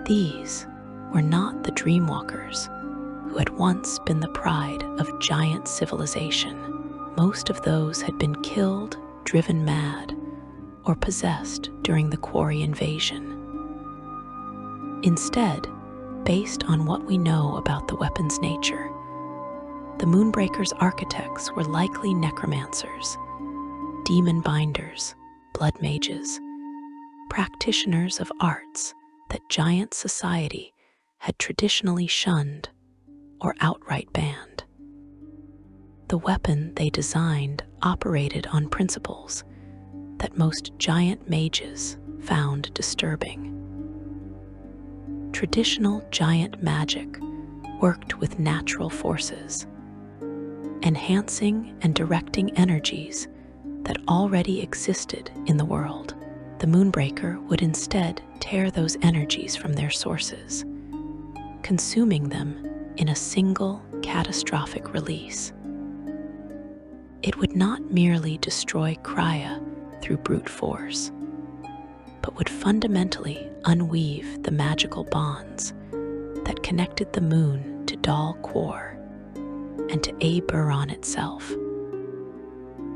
Speaker 1: These were not the dreamwalkers who had once been the pride of giant civilization. Most of those had been killed, driven mad, or possessed during the Quarry invasion. Instead, based on what we know about the weapon's nature, the Moonbreaker's architects were likely necromancers, demon binders, blood mages, practitioners of arts that giant society had traditionally shunned or outright banned. The weapon they designed operated on principles that most giant mages found disturbing. Traditional giant magic worked with natural forces, enhancing and directing energies that already existed in the world. The Moonbreaker would instead tear those energies from their sources, consuming them in a single catastrophic release. It would not merely destroy Crya through brute force, but would fundamentally unweave the magical bonds that connected the moon to Dal Quor and to Aberon itself,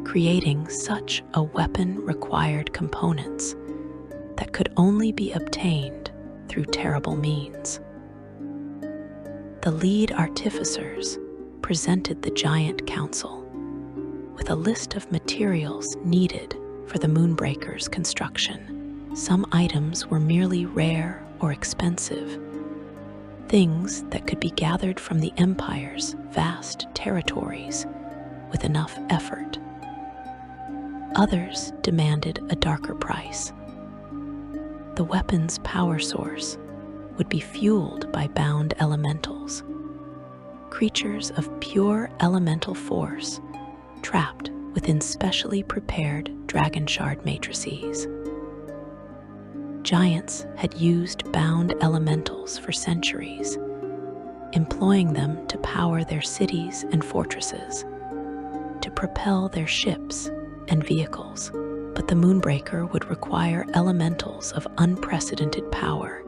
Speaker 1: creating such a weapon-required components that could only be obtained through terrible means. The lead artificers presented the Giant Council with a list of materials needed for the Moonbreaker's construction. Some items were merely rare or expensive, things that could be gathered from the Empire's vast territories with enough effort. Others demanded a darker price. The weapon's power source would be fueled by bound elementals, creatures of pure elemental force trapped within specially prepared dragon shard matrices. Giants had used bound elementals for centuries, employing them to power their cities and fortresses, to propel their ships and vehicles. But the Moonbreaker would require elementals of unprecedented power,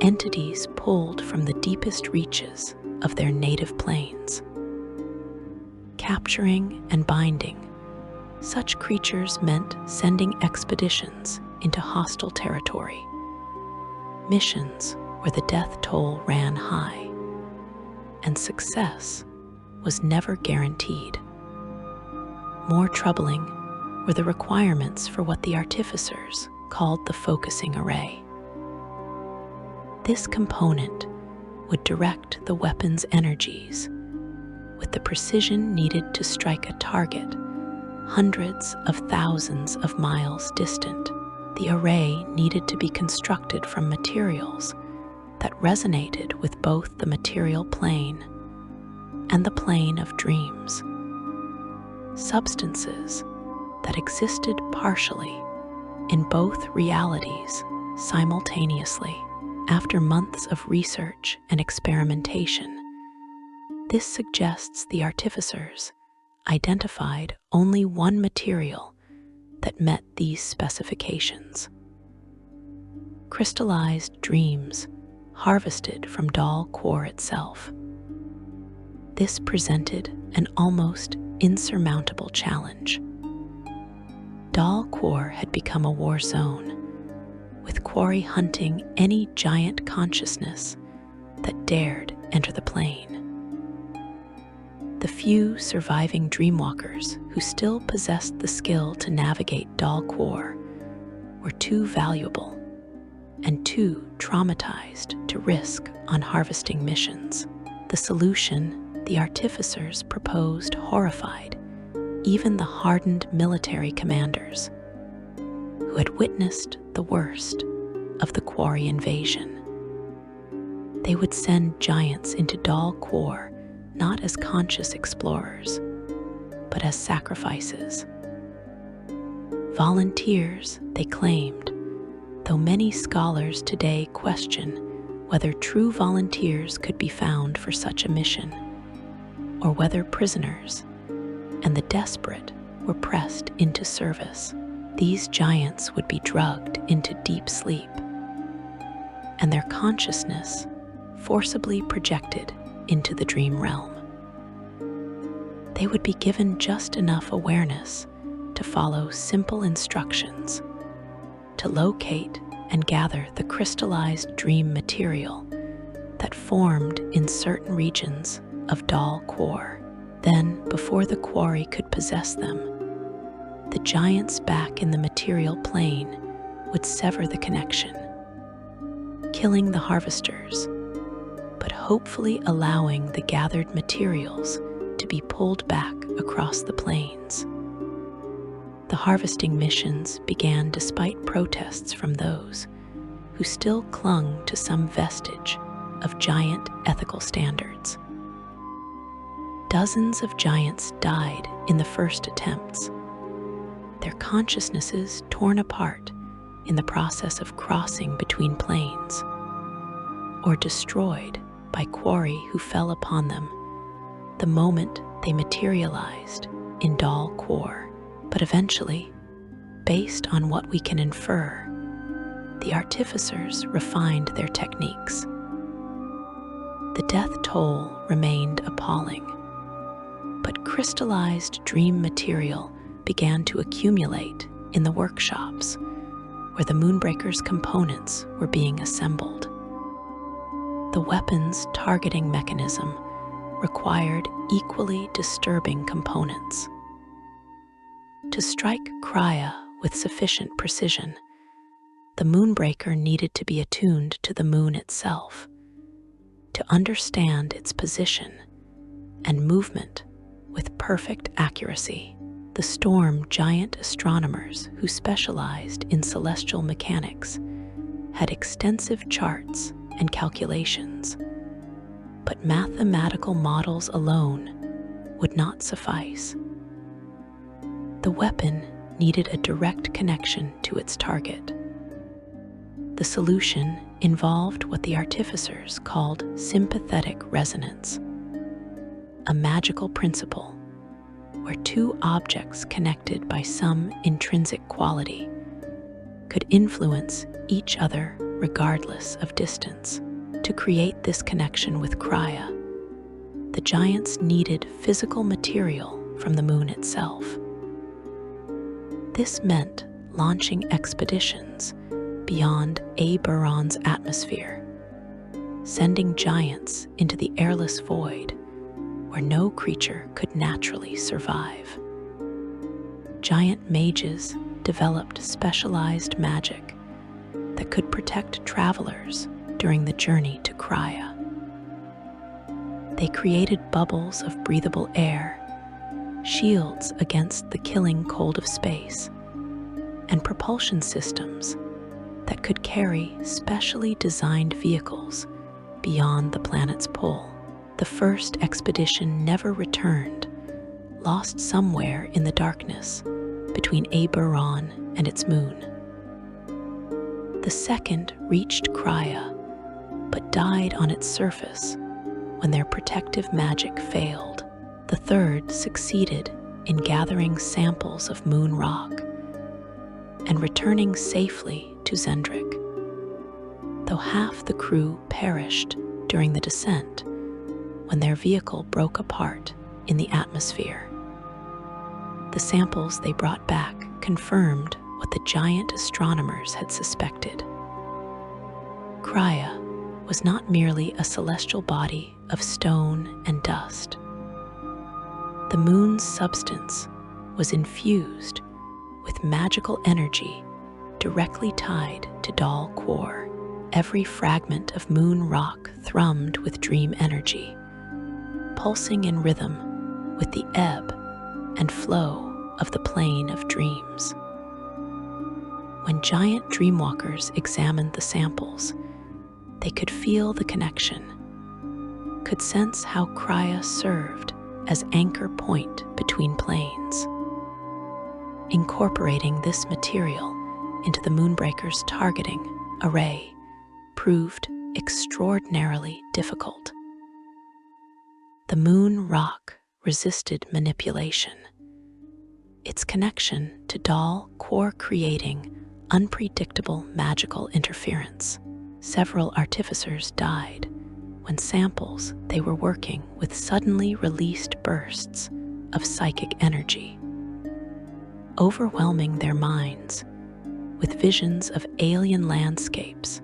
Speaker 1: entities pulled from the deepest reaches of their native planes. Capturing and binding such creatures meant sending expeditions into hostile territory, missions where the death toll ran high, and success was never guaranteed. More troubling were the requirements for what the artificers called the focusing array. This component would direct the weapon's energies with the precision needed to strike a target hundreds of thousands of miles distant. The array needed to be constructed from materials that resonated with both the material plane and the plane of dreams. Substances that existed partially in both realities simultaneously. After months of research and experimentation, this suggests the artificers identified only one material that met these specifications: crystallized dreams harvested from Dal Quor itself. This presented an almost insurmountable challenge. Dal Quor had become a war zone, with quarry hunting any giant consciousness that dared enter the plane. The few surviving dreamwalkers who still possessed the skill to navigate Dal Quor were too valuable and too traumatized to risk on harvesting missions. The solution the artificers proposed horrified even the hardened military commanders who had witnessed the worst of the quarry invasion. They would send giants into Dal Quor not as conscious explorers, but as sacrifices. Volunteers, they claimed, though many scholars today question whether true volunteers could be found for such a mission, or whether prisoners and the desperate were pressed into service. These giants would be drugged into deep sleep, and their consciousness forcibly projected into the dream realm. They would be given just enough awareness to follow simple instructions, to locate and gather the crystallized dream material that formed in certain regions of Dal Quor. Then, before the quarry could possess them, the giants back in the material plane would sever the connection, killing the harvesters, but hopefully allowing the gathered materials to be pulled back across the plains. The harvesting missions began despite protests from those who still clung to some vestige of giant ethical standards. Dozens of giants died in the first attempts, their consciousnesses torn apart in the process of crossing between planes, or destroyed by quarry who fell upon them the moment they materialized in Dal Quor. But eventually, based on what we can infer, the artificers refined their techniques. The death toll remained appalling, but crystallized dream material began to accumulate in the workshops where the Moonbreaker's components were being assembled. The weapon's targeting mechanism required equally disturbing components. To strike Crya with sufficient precision, the Moonbreaker needed to be attuned to the moon itself, to understand its position and movement with perfect accuracy. The storm giant astronomers who specialized in celestial mechanics had extensive charts and calculations, but mathematical models alone would not suffice. The weapon needed a direct connection to its target. The solution involved what the artificers called sympathetic resonance, a magical principle where two objects connected by some intrinsic quality could influence each other regardless of distance. To create this connection with Crya, the giants needed physical material from the moon itself. This meant launching expeditions beyond Eberron's atmosphere, sending giants into the airless void where no creature could naturally survive. Giant mages developed specialized magic that could protect travelers during the journey to Crya. They created bubbles of breathable air, shields against the killing cold of space, and propulsion systems that could carry specially designed vehicles beyond the planet's pull. The first expedition never returned, lost somewhere in the darkness between Eberron and its moon. The second reached Crya, but died on its surface when their protective magic failed. The third succeeded in gathering samples of moon rock and returning safely to Xen'drik, though half the crew perished during the descent when their vehicle broke apart in the atmosphere. The samples they brought back confirmed what the giant astronomers had suspected. Crya was not merely a celestial body of stone and dust. The moon's substance was infused with magical energy directly tied to Dal Quor. Every fragment of moon rock thrummed with dream energy, pulsing in rhythm with the ebb and flow of the plane of dreams. When giant dreamwalkers examined the samples, they could feel the connection, could sense how Crya served as anchor point between planes. Incorporating this material into the Moonbreaker's targeting array proved extraordinarily difficult. The moon rock resisted manipulation, its connection to Dal Quor creating unpredictable magical interference. Several artificers died when samples they were working with suddenly released bursts of psychic energy, overwhelming their minds with visions of alien landscapes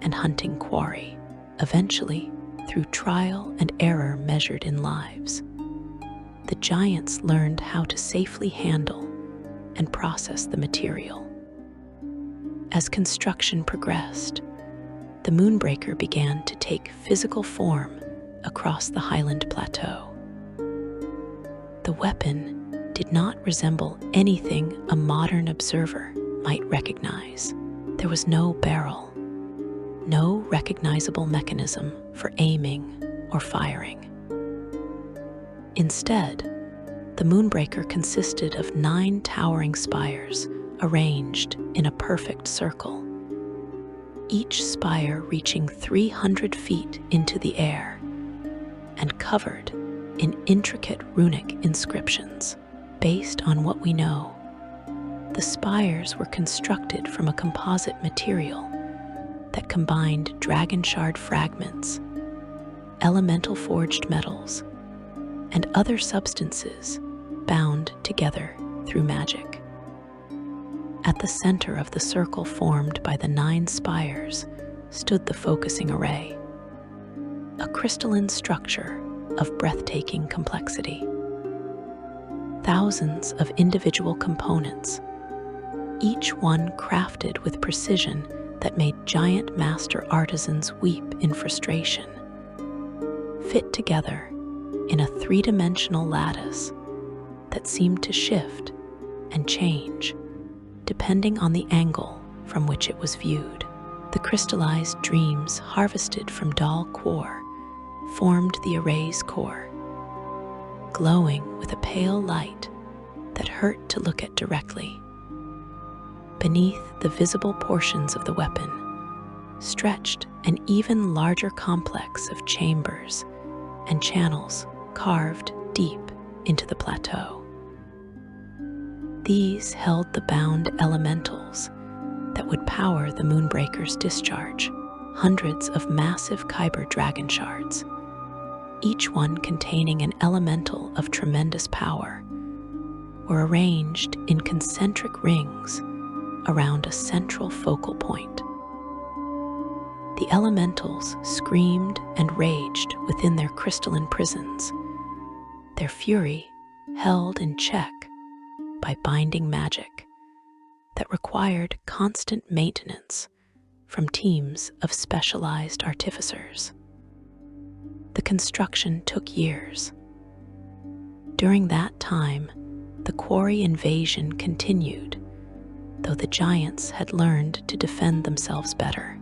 Speaker 1: and hunting quarry. Eventually, through trial and error measured in lives, the giants learned how to safely handle and process the material. As construction progressed, the Moonbreaker began to take physical form across the Highland Plateau. The weapon did not resemble anything a modern observer might recognize. There was no barrel, no recognizable mechanism for aiming or firing. Instead, the Moonbreaker consisted of 9 towering spires arranged in a perfect circle, each spire reaching 300 feet into the air and covered in intricate runic inscriptions. Based on what we know, the spires were constructed from a composite material that combined dragon shard fragments, elemental forged metals, and other substances bound together through magic. At the center of the circle formed by the 9 spires stood the focusing array, a crystalline structure of breathtaking complexity. Thousands of individual components, each one crafted with precision that made giant master artisans weep in frustration, fit together in a 3-dimensional lattice that seemed to shift and change depending on the angle from which it was viewed. The crystallized dreams harvested from Dal Quor formed the array's core, glowing with a pale light that hurt to look at directly. Beneath the visible portions of the weapon stretched an even larger complex of chambers and channels carved deep into the plateau. These held the bound elementals that would power the Moonbreaker's discharge, hundreds of massive Kyber dragon shards, each one containing an elemental of tremendous power, were arranged in concentric rings around a central focal point. The elementals screamed and raged within their crystalline prisons, their fury held in check by binding magic that required constant maintenance from teams of specialized artificers. The construction took years. During that time, the quarry invasion continued, though the giants had learned to defend themselves better.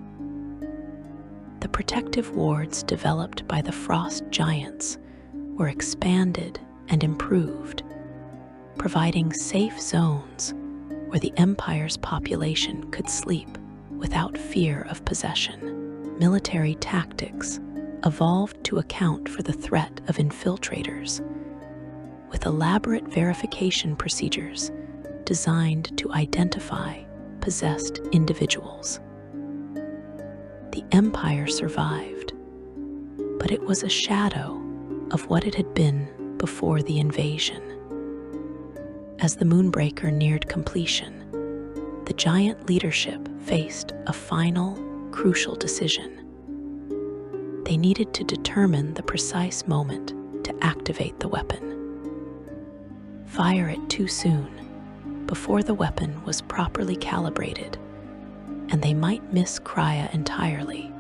Speaker 1: The protective wards developed by the frost giants were expanded and improved, providing safe zones where the Empire's population could sleep without fear of possession. Military tactics evolved to account for the threat of infiltrators, with elaborate verification procedures designed to identify possessed individuals. The Empire survived, but it was a shadow of what it had been before the invasion. As the Moonbreaker neared completion, the giant leadership faced a final, crucial decision. They needed to determine the precise moment to activate the weapon. Fire it too soon, before the weapon was properly calibrated, and they might miss Crya entirely,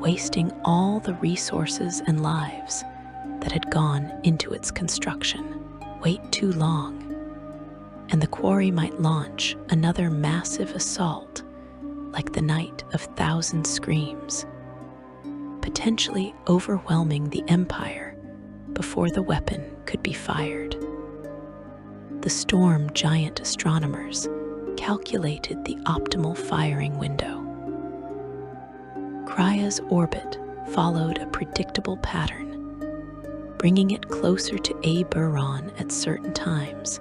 Speaker 1: wasting all the resources and lives that had gone into its construction. Wait too long, and the quarry might launch another massive assault like the Night of Thousand Screams, potentially overwhelming the Empire before the weapon could be fired. The Storm giant astronomers calculated the optimal firing window. Crya's orbit followed a predictable pattern, bringing it closer to Eberron at certain times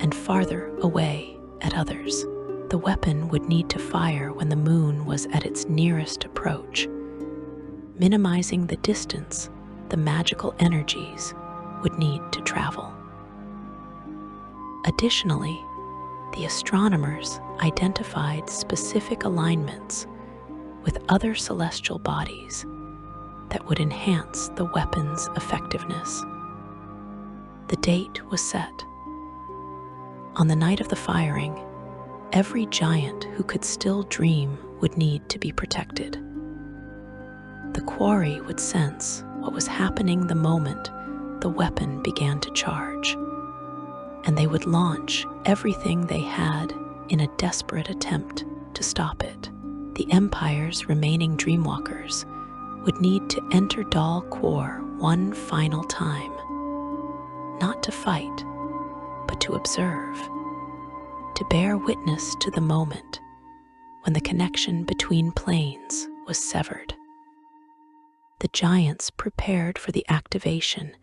Speaker 1: and farther away at others. The weapon would need to fire when the moon was at its nearest approach, minimizing the distance the magical energies would need to travel. Additionally, the astronomers identified specific alignments with other celestial bodies that would enhance the weapon's effectiveness. The date was set. On the night of the firing, every giant who could still dream would need to be protected. The quarry would sense what was happening the moment the weapon began to charge, and they would launch everything they had in a desperate attempt to stop it. The Empire's remaining Dreamwalkers would need to enter Dal Quor one final time, not to fight, but to observe, to bear witness to the moment when the connection between planes was severed. The giants prepared for the activation,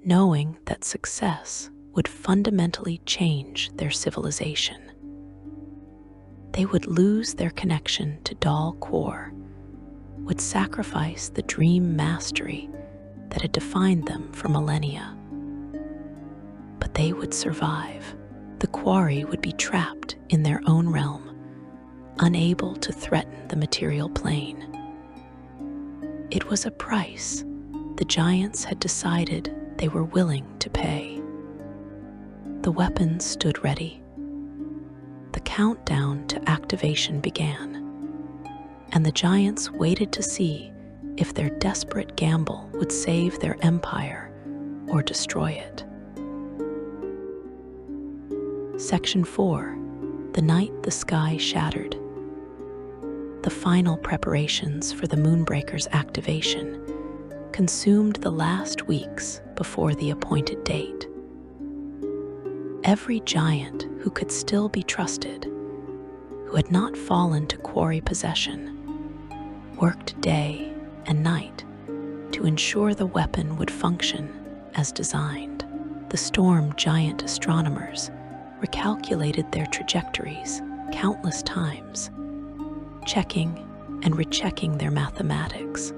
Speaker 1: knowing that success would fundamentally change their civilization. They would lose their connection to Dal Quor, would sacrifice the dream mastery that had defined them for millennia. But they would survive. The quarry would be trapped in their own realm, unable to threaten the material plane. It was a price the giants had decided they were willing to pay. The weapons stood ready. The countdown to activation began, and the giants waited to see if their desperate gamble would save their empire or destroy it. Section 4. The night the sky shattered. The final preparations for the Moonbreaker's activation consumed the last weeks before the appointed date. Every giant who could still be trusted, who had not fallen to quarry possession, worked day and night to ensure the weapon would function as designed. The Storm Giant astronomers recalculated their trajectories countless times, checking and rechecking their mathematics.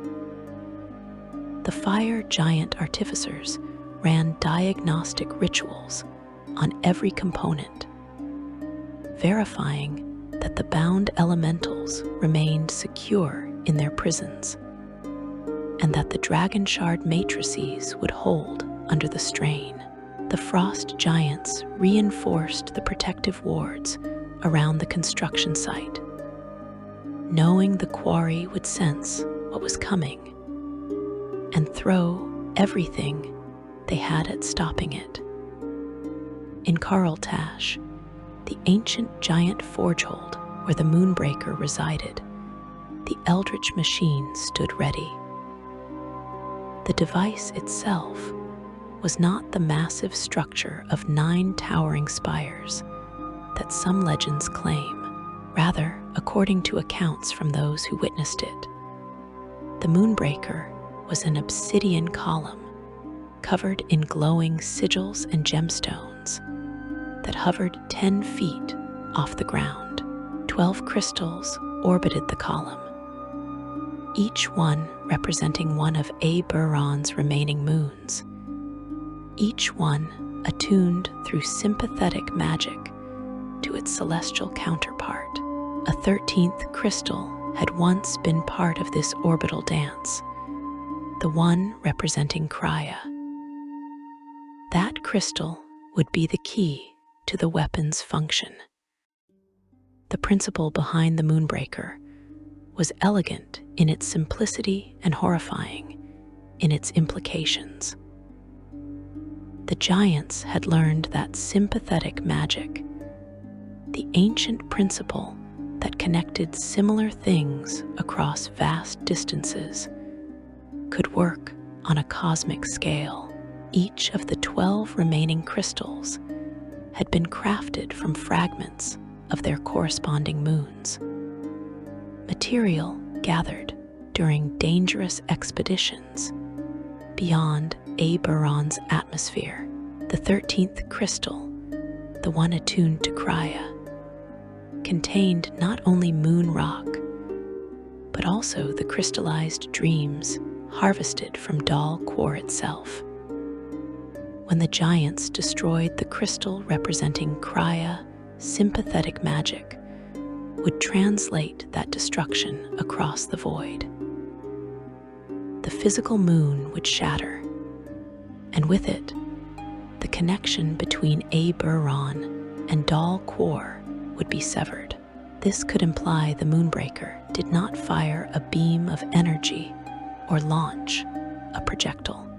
Speaker 1: The Fire Giant artificers ran diagnostic rituals on every component, verifying that the bound elementals remained secure in their prisons, and that the dragon shard matrices would hold under the strain. The Frost Giants reinforced the protective wards around the construction site, knowing the quarry would sense what was coming and throw everything they had at stopping it. In Karltash, the ancient giant forgehold where the Moonbreaker resided, the Eldritch machine stood ready. The device itself was not the massive structure of 9 towering spires that some legends claim. Rather, according to accounts from those who witnessed it, the Moonbreaker was an obsidian column covered in glowing sigils and gemstones that hovered 10 feet off the ground. 12 crystals orbited the column, each one representing one of Eberron's remaining moons, each one attuned through sympathetic magic to its celestial counterpart. A 13th crystal had once been part of this orbital dance, the one representing Crya. That crystal would be the key to the weapon's function. The principle behind the Moonbreaker was elegant in its simplicity and horrifying in its implications. The giants had learned that sympathetic magic, the ancient principle that connected similar things across vast distances, could work on a cosmic scale. Each of the 12 remaining crystals had been crafted from fragments of their corresponding moons, material gathered during dangerous expeditions beyond Eberron's atmosphere. The 13th crystal, the one attuned to Crya, contained not only moon rock, but also the crystallized dreams harvested from Dal Quor itself. When the giants destroyed the crystal representing Crya, sympathetic magic would translate that destruction across the void. The physical moon would shatter, and with it, the connection between Eberron and Dal Quor would be severed. This could imply the Moonbreaker did not fire a beam of energy or launch a projectile.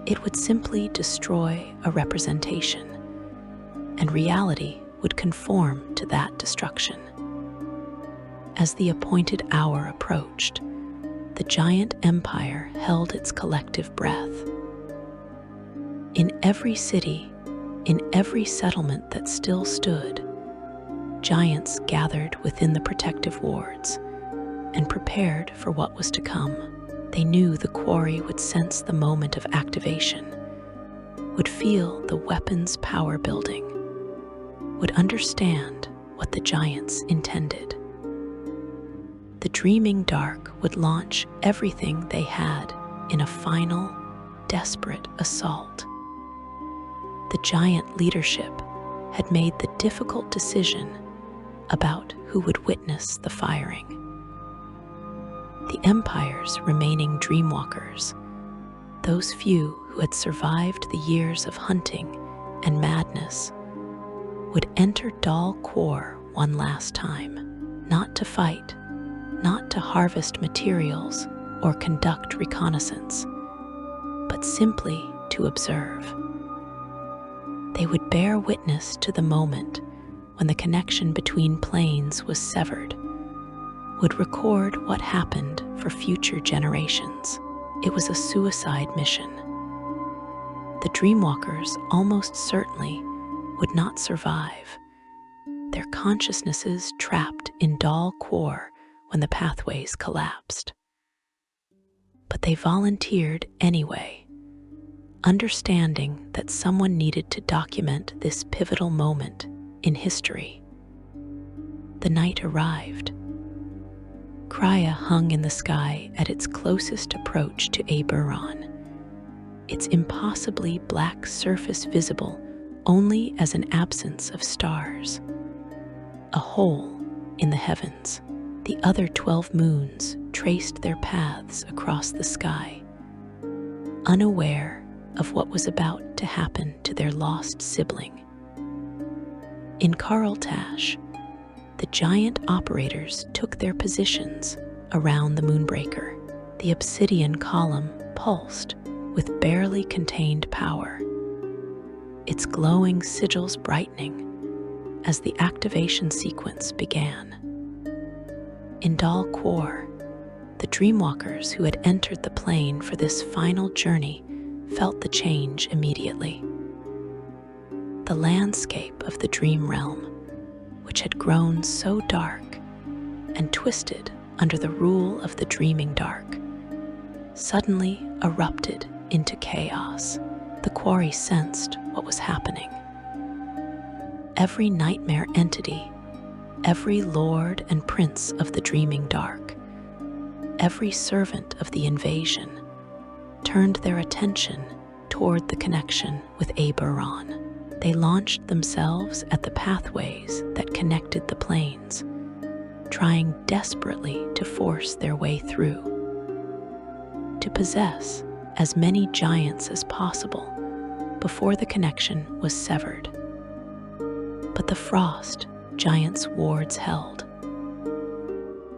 Speaker 1: It would simply destroy a representation, and reality would conform to that destruction. As the appointed hour approached, the giant empire held its collective breath. In every city, in every settlement that still stood, giants gathered within the protective wards and prepared for what was to come. They knew the quarry would sense the moment of activation, would feel the weapon's power building, would understand what the giants intended. The dreaming dark would launch everything they had in a final, desperate assault. The giant leadership had made the difficult decision about who would witness the firing. The Empire's remaining dreamwalkers, those few who had survived the years of hunting and madness, would enter Dal Quor one last time, not to fight, not to harvest materials or conduct reconnaissance, but simply to observe. They would bear witness to the moment when the connection between planes was severed, would record what happened for future generations. It was a suicide mission. The Dreamwalkers almost certainly would not survive, their consciousnesses trapped in Dal Quor when the pathways collapsed. But they volunteered anyway, understanding that someone needed to document this pivotal moment in history. The night arrived. Crya hung in the sky at its closest approach to Eberron, its impossibly black surface visible only as an absence of stars. A hole in the heavens. The other 12 moons traced their paths across the sky, unaware of what was about to happen to their lost sibling. In Karltash, the giant operators took their positions around the Moonbreaker. The obsidian column pulsed with barely contained power, its glowing sigils brightening as the activation sequence began. In Dal Quor, the Dreamwalkers who had entered the plane for this final journey felt the change immediately. The landscape of the dream realm, which had grown so dark and twisted under the rule of the dreaming dark, suddenly erupted into chaos. The quarry sensed what was happening. Every nightmare entity, every lord and prince of the dreaming dark, every servant of the invasion, turned their attention toward the connection with Eberron. They launched themselves at the pathways that connected the planes, trying desperately to force their way through, to possess as many giants as possible before the connection was severed. But the frost giants' wards held.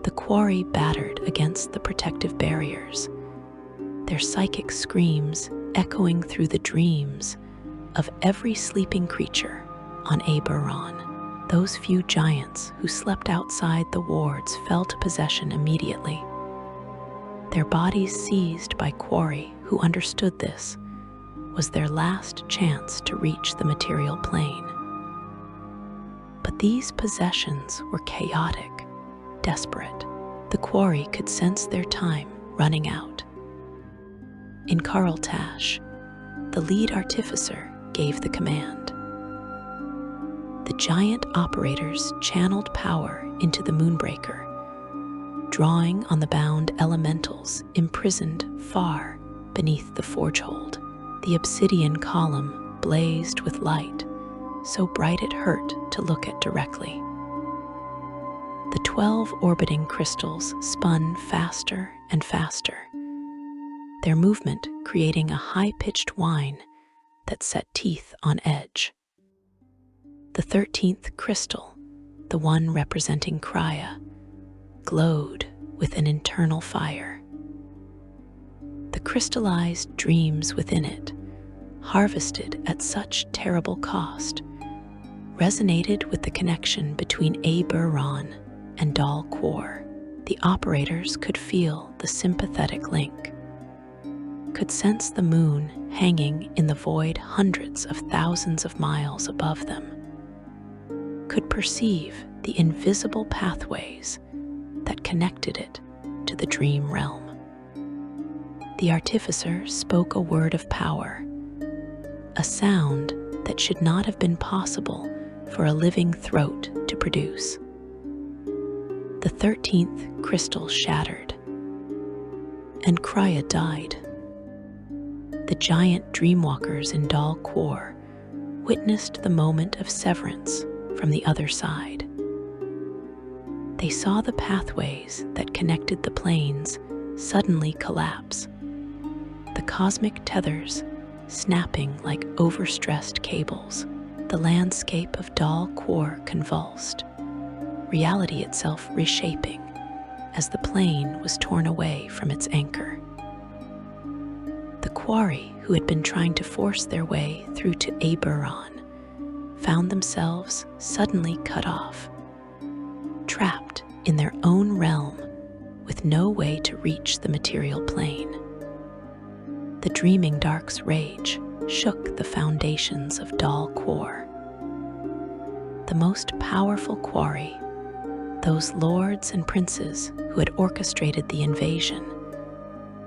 Speaker 1: The quarry battered against the protective barriers, their psychic screams echoing through the dreams of every sleeping creature on Eberron. Those few giants who slept outside the wards fell to possession immediately, their bodies seized by quarry who understood this was their last chance to reach the material plane. But these possessions were chaotic, desperate. The quarry could sense their time running out. In Karltash, the lead artificer gave the command. The giant operators channeled power into the Moonbreaker, drawing on the bound elementals imprisoned far beneath the forgehold. The obsidian column blazed with light, so bright it hurt to look at directly. The 12 orbiting crystals spun faster and faster, their movement creating a high-pitched whine that set teeth on edge. The 13th crystal, the one representing Crya, glowed with an internal fire. The crystallized dreams within it, harvested at such terrible cost, resonated with the connection between Eberron and Dal Quor. The operators could feel the sympathetic link. could sense the moon hanging in the void hundreds of thousands of miles above them, could perceive the invisible pathways that connected it to the dream realm. The artificer spoke a word of power, a sound that should not have been possible for a living throat to produce. The 13th crystal shattered, and Crya died. The giant dreamwalkers in Dal Quor witnessed the moment of severance from the other side. They saw the pathways that connected the planes suddenly collapse, the cosmic tethers snapping like overstressed cables. The landscape of Dal Quor convulsed, reality itself reshaping as the plane was torn away from its anchor. The quarry who had been trying to force their way through to Eberron found themselves suddenly cut off, trapped in their own realm with no way to reach the material plane. The Dreaming Dark's rage shook the foundations of Dal Quor. The most powerful quarry, those lords and princes who had orchestrated the invasion,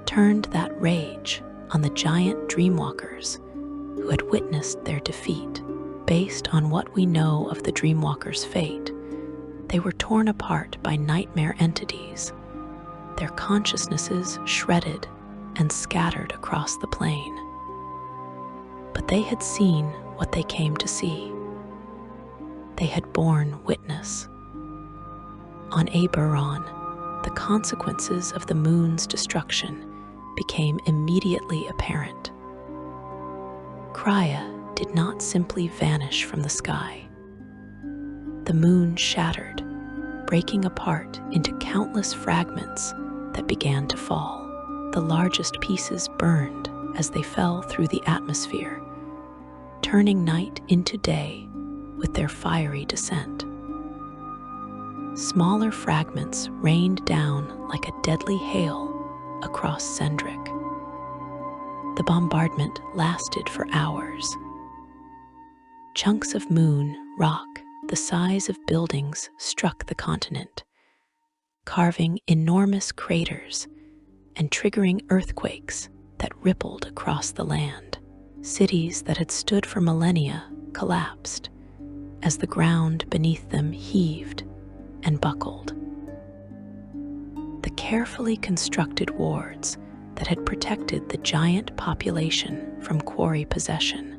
Speaker 1: turned that rage on the giant dreamwalkers who had witnessed their defeat. Based on what we know of the dreamwalkers' fate, they were torn apart by nightmare entities, their consciousnesses shredded and scattered across the plane. But they had seen what they came to see. They had borne witness. On Eberron, the consequences of the moon's destruction became immediately apparent. Crya did not simply vanish from the sky. The moon shattered, breaking apart into countless fragments that began to fall. The largest pieces burned as they fell through the atmosphere, turning night into day with their fiery descent. Smaller fragments rained down like a deadly hail across Xen'drik. The bombardment lasted for hours. Chunks of moon rock the size of buildings struck the continent, carving enormous craters and triggering earthquakes that rippled across the land. Cities that had stood for millennia collapsed as the ground beneath them heaved and buckled. The carefully constructed wards that had protected the giant population from quarry possession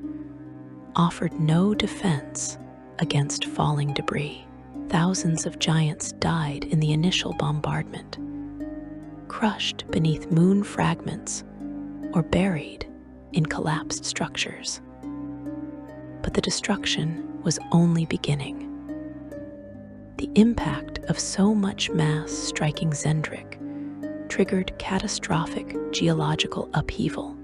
Speaker 1: offered no defense against falling debris. Thousands of giants died in the initial bombardment, crushed beneath moon fragments or buried in collapsed structures. But the destruction was only beginning. The impact of so much mass striking Xen'drik triggered catastrophic geological upheaval.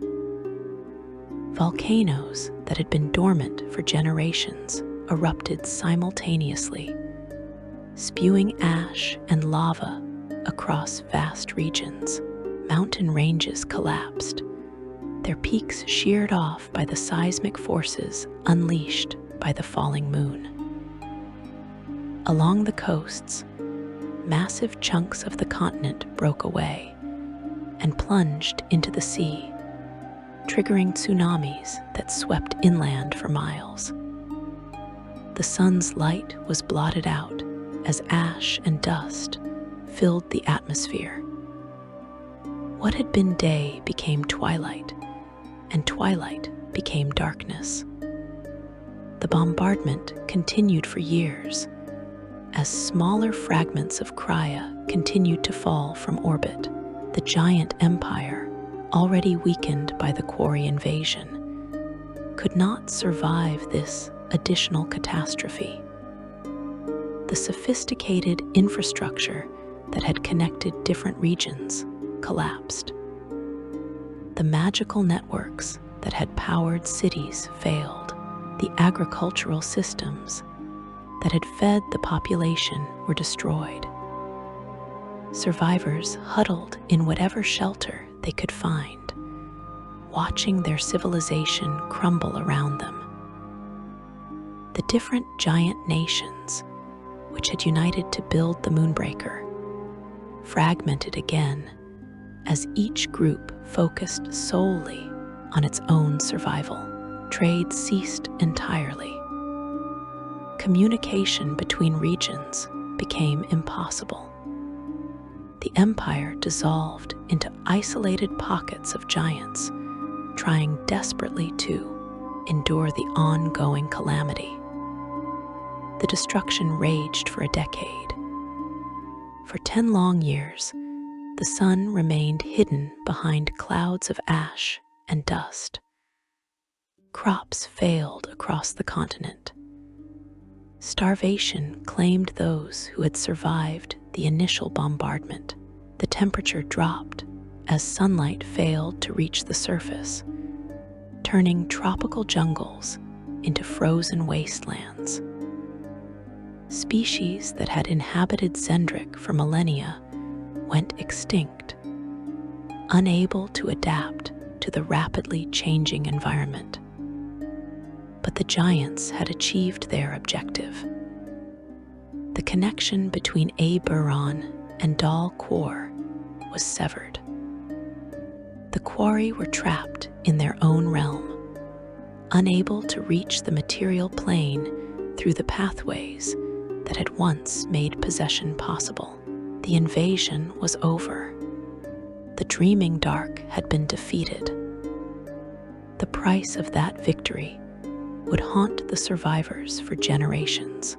Speaker 1: Volcanoes that had been dormant for generations erupted simultaneously, spewing ash and lava across vast regions. Mountain ranges collapsed, their peaks sheared off by the seismic forces unleashed by the falling moon. Along the coasts, massive chunks of the continent broke away and plunged into the sea, triggering tsunamis that swept inland for miles. The sun's light was blotted out as ash and dust filled the atmosphere. What had been day became twilight, and twilight became darkness. The bombardment continued for years as smaller fragments of Crya continued to fall from orbit. The giant empire, already weakened by the quarry invasion, could not survive this additional catastrophe. The sophisticated infrastructure that had connected different regions collapsed. The magical networks that had powered cities failed. The agricultural systems that had fed the population were destroyed. Survivors huddled in whatever shelter they could find, watching their civilization crumble around them. The different giant nations, which had united to build the Moonbreaker, fragmented again as each group focused solely on its own survival. Trade ceased entirely. Communication between regions became impossible. The empire dissolved into isolated pockets of giants, trying desperately to endure the ongoing calamity. The destruction raged for a decade. For 10 long years, the sun remained hidden behind clouds of ash and dust. Crops failed across the continent. Starvation claimed those who had survived the initial bombardment. The temperature dropped as sunlight failed to reach the surface, turning tropical jungles into frozen wastelands. Species that had inhabited Xen'drik for millennia went extinct, unable to adapt to the rapidly changing environment. But the giants had achieved their objective. The connection between Eberron and Dal Quor was severed. The quarry were trapped in their own realm, unable to reach the material plane through the pathways that had once made possession possible. The invasion was over. The dreaming dark had been defeated. The price of that victory would haunt the survivors for generations.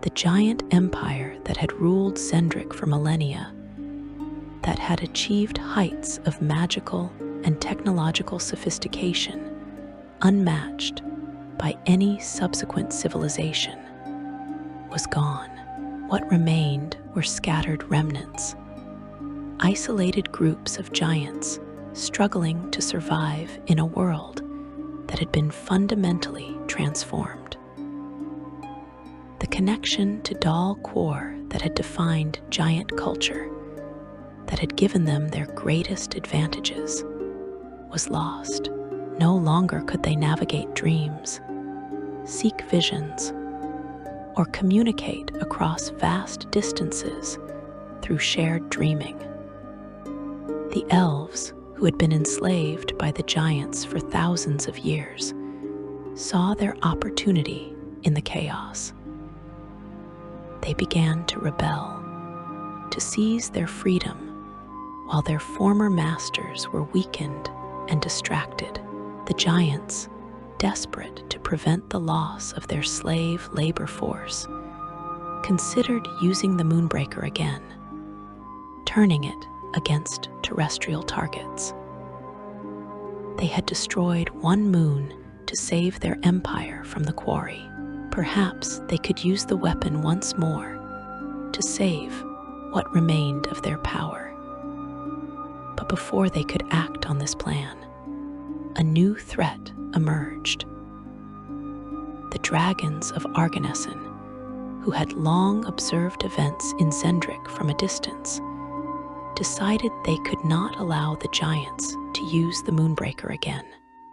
Speaker 1: The giant empire that had ruled Xen'drik for millennia, that had achieved heights of magical and technological sophistication unmatched by any subsequent civilization, was gone. What remained were scattered remnants, isolated groups of giants struggling to survive in a world that had been fundamentally transformed. The connection to Dal Quor that had defined giant culture, that had given them their greatest advantages, was lost. No longer could they navigate dreams, seek visions, or communicate across vast distances through shared dreaming. The elves, who had been enslaved by the giants for thousands of years, saw their opportunity in the chaos. They began to rebel, to seize their freedom, while their former masters were weakened and distracted. The giants, desperate to prevent the loss of their slave labor force, considered using the Moonbreaker again, turning it against terrestrial targets. They had destroyed one moon to save their empire from the quarry. Perhaps they could use the weapon once more to save what remained of their power. But before they could act on this plan, a new threat emerged. The dragons of Xen'drik, who had long observed events in Xen'drik from a distance, decided they could not allow the giants to use the Moonbreaker again.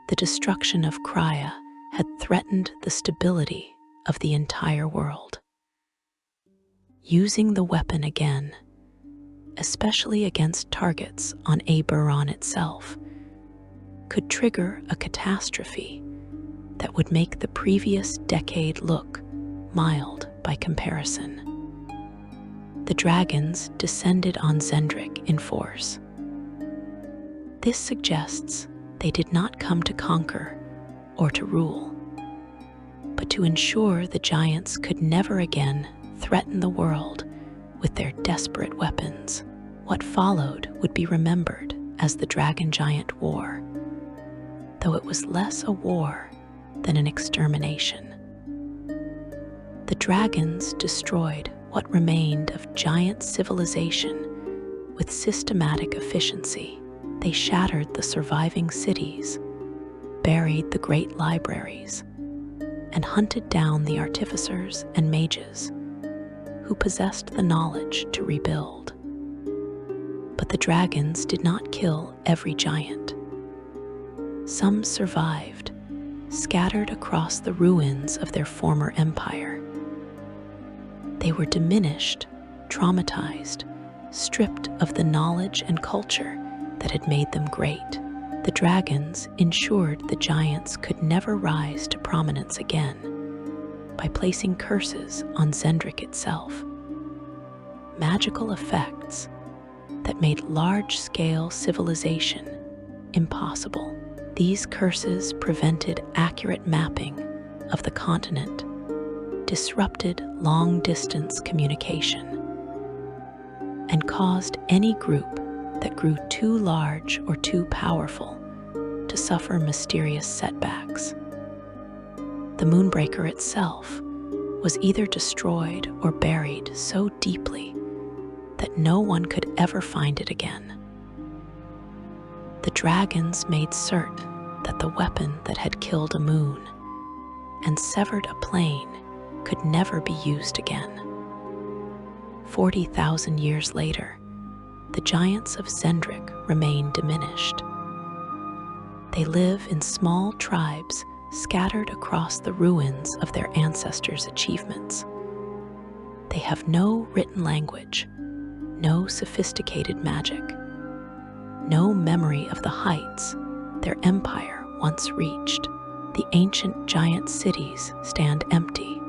Speaker 1: The destruction of Crya had threatened the stability of the entire world. Using the weapon again, especially against targets on Eberron itself, could trigger a catastrophe that would make the previous decade look mild by comparison. The dragons descended on Xen'drik in force. This suggests they did not come to conquer or to rule, but to ensure the giants could never again threaten the world with their desperate weapons. What followed would be remembered as the Dragon-Giant War, though it was less a war than an extermination. The dragons destroyed what remained of giant civilization with systematic efficiency. They shattered the surviving cities, buried the great libraries, and hunted down the artificers and mages who possessed the knowledge to rebuild. But the dragons did not kill every giant. Some survived, scattered across the ruins of their former empire. They were diminished, traumatized, stripped of the knowledge and culture that had made them great. The dragons ensured the giants could never rise to prominence again by placing curses on Xen'drik itself. Magical effects that made large-scale civilization impossible. These curses prevented accurate mapping of the continent, disrupted long-distance communication, and caused any group that grew too large or too powerful to suffer mysterious setbacks. The Moonbreaker itself was either destroyed or buried so deeply that no one could ever find it again. The dragons made certain that the weapon that had killed a moon and severed a plane could never be used again. 40,000 years later, the Giants of Xen'drik remain diminished. They live in small tribes scattered across the ruins of their ancestors' achievements. They have no written language, no sophisticated magic, no memory of the heights their empire once reached. The ancient giant cities stand empty,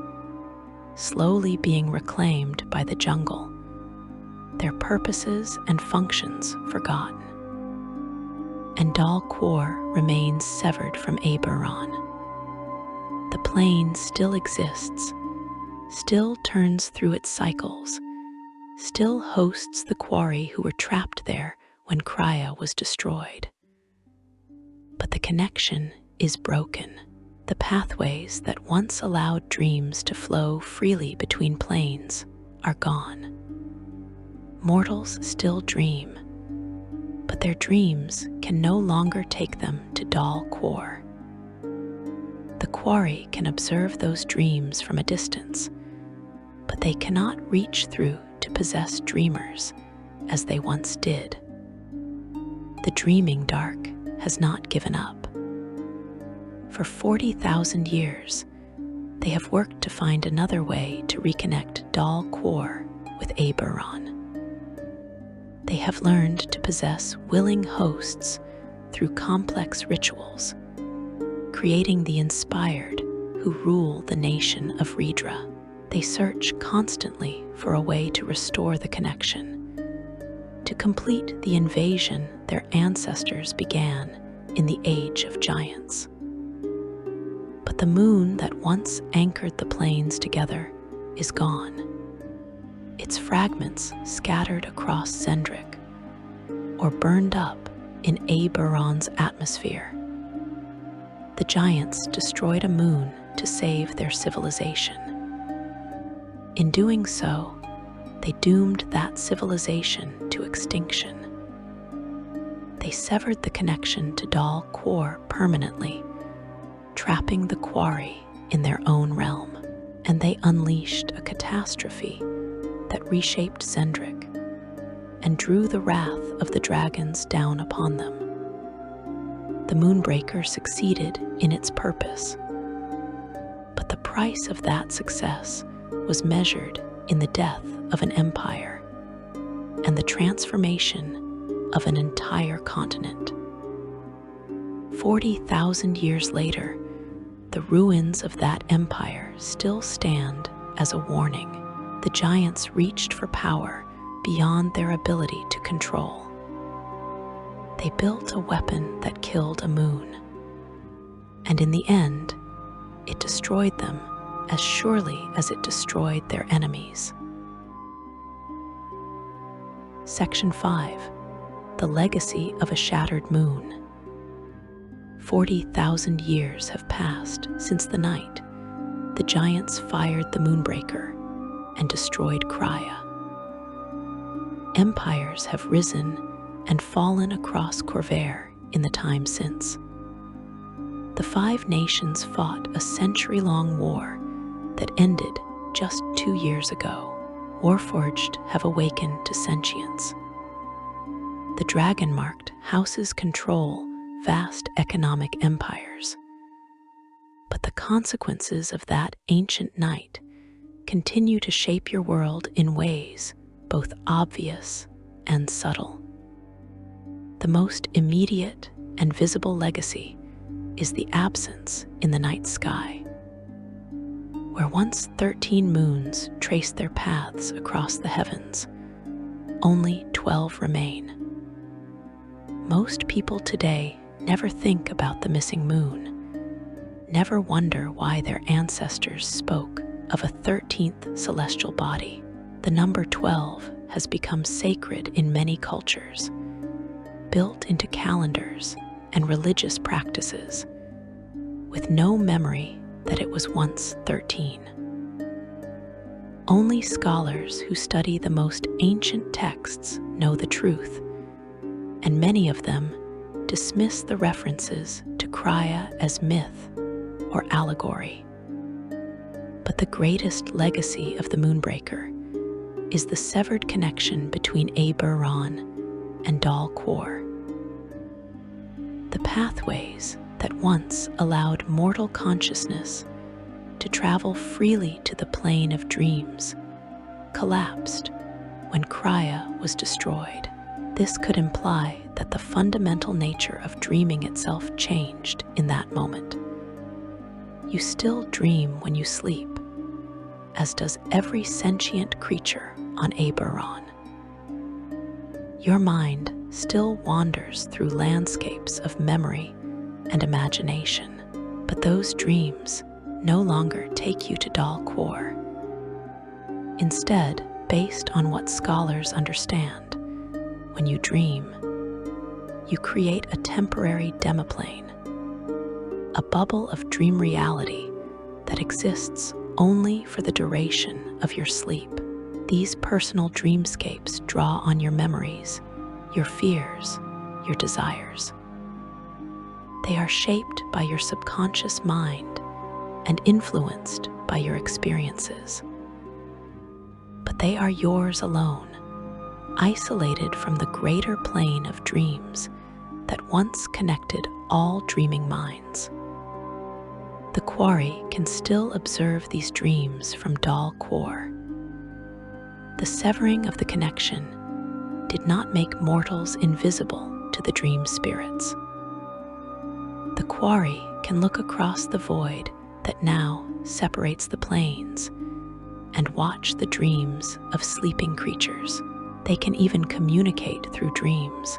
Speaker 1: slowly being reclaimed by the jungle, their purposes and functions forgotten. And Dal Quor remains severed from Eberron. The plane still exists, still turns through its cycles, still hosts the quarry who were trapped there when Crya was destroyed. But the connection is broken. The pathways that once allowed dreams to flow freely between planes are gone. Mortals still dream, but their dreams can no longer take them to Dal Quor. The quarry can observe those dreams from a distance, but they cannot reach through to possess dreamers as they once did. The dreaming dark has not given up. For 40,000 years, they have worked to find another way to reconnect Dal Quor with Eberron. They have learned to possess willing hosts through complex rituals, creating the inspired who rule the nation of Xen'drik. They search constantly for a way to restore the connection, to complete the invasion their ancestors began in the Age of Giants. But the moon that once anchored the plains together is gone, its fragments scattered across Xen'drik or burned up in Eberron's atmosphere. The giants destroyed a moon to save their civilization. In doing so, they doomed that civilization to extinction. They severed the connection to Dal Quor permanently, trapping the quarry in their own realm, and they unleashed a catastrophe that reshaped Xen'drik and drew the wrath of the dragons down upon them. The Moonbreaker succeeded in its purpose, but the price of that success was measured in the death of an empire and the transformation of an entire continent. 40,000 years later, the ruins of that empire still stand as a warning. The giants reached for power beyond their ability to control. They built a weapon that killed a moon, and in the end, it destroyed them as surely as it destroyed their enemies. Section 5. The Legacy of a Shattered Moon. 40,000 years have passed since the night the giants fired the Moonbreaker and destroyed Crya. Empires have risen and fallen across Corvair in the time since. The 5 nations fought a century-long war that ended just 2 years ago. Warforged have awakened to sentience. The dragon-marked houses control vast economic empires. But the consequences of that ancient night continue to shape your world in ways both obvious and subtle. The most immediate and visible legacy is the absence in the night sky. Where once 13 moons traced their paths across the heavens, only 12 remain. Most people today never think about the missing moon, never wonder why their ancestors spoke of a 13th celestial body. The number 12 has become sacred in many cultures, built into calendars and religious practices, with no memory that it was once 13. Only scholars who study the most ancient texts know the truth, and many of them dismiss the references to Crya as myth or allegory. But the greatest legacy of the Moonbreaker is the severed connection between Eberron and Dal Quor. The pathways that once allowed mortal consciousness to travel freely to the plane of dreams collapsed when Crya was destroyed. This could imply that the fundamental nature of dreaming itself changed in that moment. You still dream when you sleep, as does every sentient creature on Eberron. Your mind still wanders through landscapes of memory and imagination, but those dreams no longer take you to Dal Quor. Instead, based on what scholars understand, when you dream, you create a temporary demiplane, a bubble of dream reality that exists only for the duration of your sleep. These personal dreamscapes draw on your memories, your fears, your desires. They are shaped by your subconscious mind and influenced by your experiences. But they are yours alone, isolated from the greater plane of dreams that once connected all dreaming minds. The quarry can still observe these dreams from Dal Quor. The severing of the connection did not make mortals invisible to the dream spirits. The quarry can look across the void that now separates the planes and watch the dreams of sleeping creatures. They can even communicate through dreams,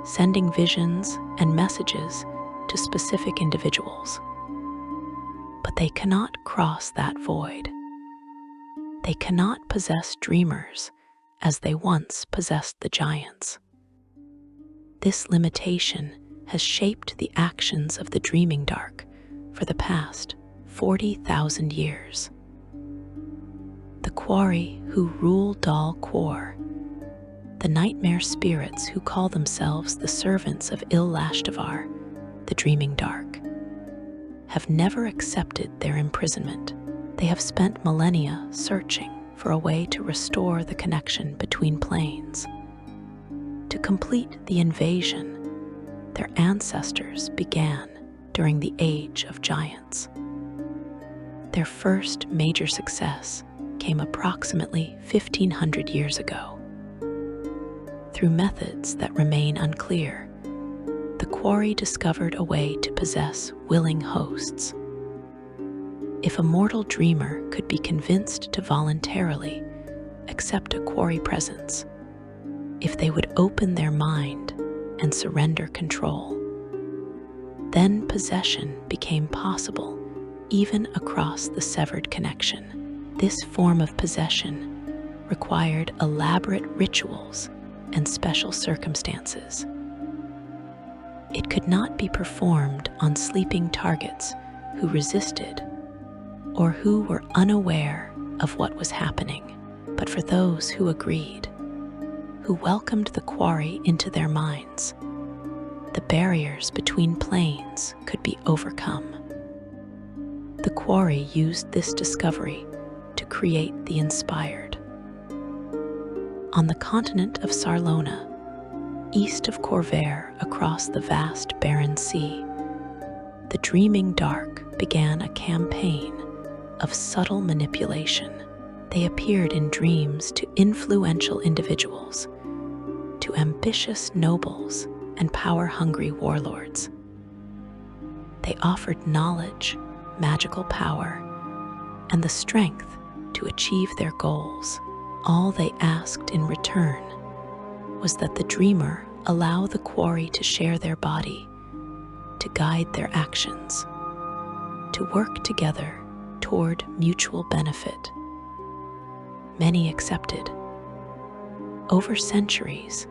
Speaker 1: sending visions and messages to specific individuals. But they cannot cross that void. They cannot possess dreamers as they once possessed the giants. This limitation has shaped the actions of the dreaming dark for the past 40,000 years. The quarry who rule Dal Quor, the nightmare spirits who call themselves the servants of Il-Lashtavar, the dreaming dark, have never accepted their imprisonment. They have spent millennia searching for a way to restore the connection between planes. To complete the invasion, their ancestors began during the Age of Giants. Their first major success came approximately 1,500 years ago. Through methods that remain unclear, the quarry discovered a way to possess willing hosts. If a mortal dreamer could be convinced to voluntarily accept a quarry presence, if they would open their mind and surrender control, then possession became possible even across the severed connection. This form of possession required elaborate rituals and special circumstances. It could not be performed on sleeping targets who resisted or who were unaware of what was happening, but for those who agreed, who welcomed the quarry into their minds. The barriers between planes could be overcome. The quarry used this discovery to create the inspired. On the continent of Sarlona, east of Corvair across the vast barren sea, the Dreaming Dark began a campaign of subtle manipulation. They appeared in dreams to influential individuals, to ambitious nobles and power-hungry warlords. They offered knowledge, magical power, and the strength to achieve their goals. All they asked in return was that the dreamer allow the quarry to share their body, to guide their actions, to work together toward mutual benefit. Many accepted. Over centuries,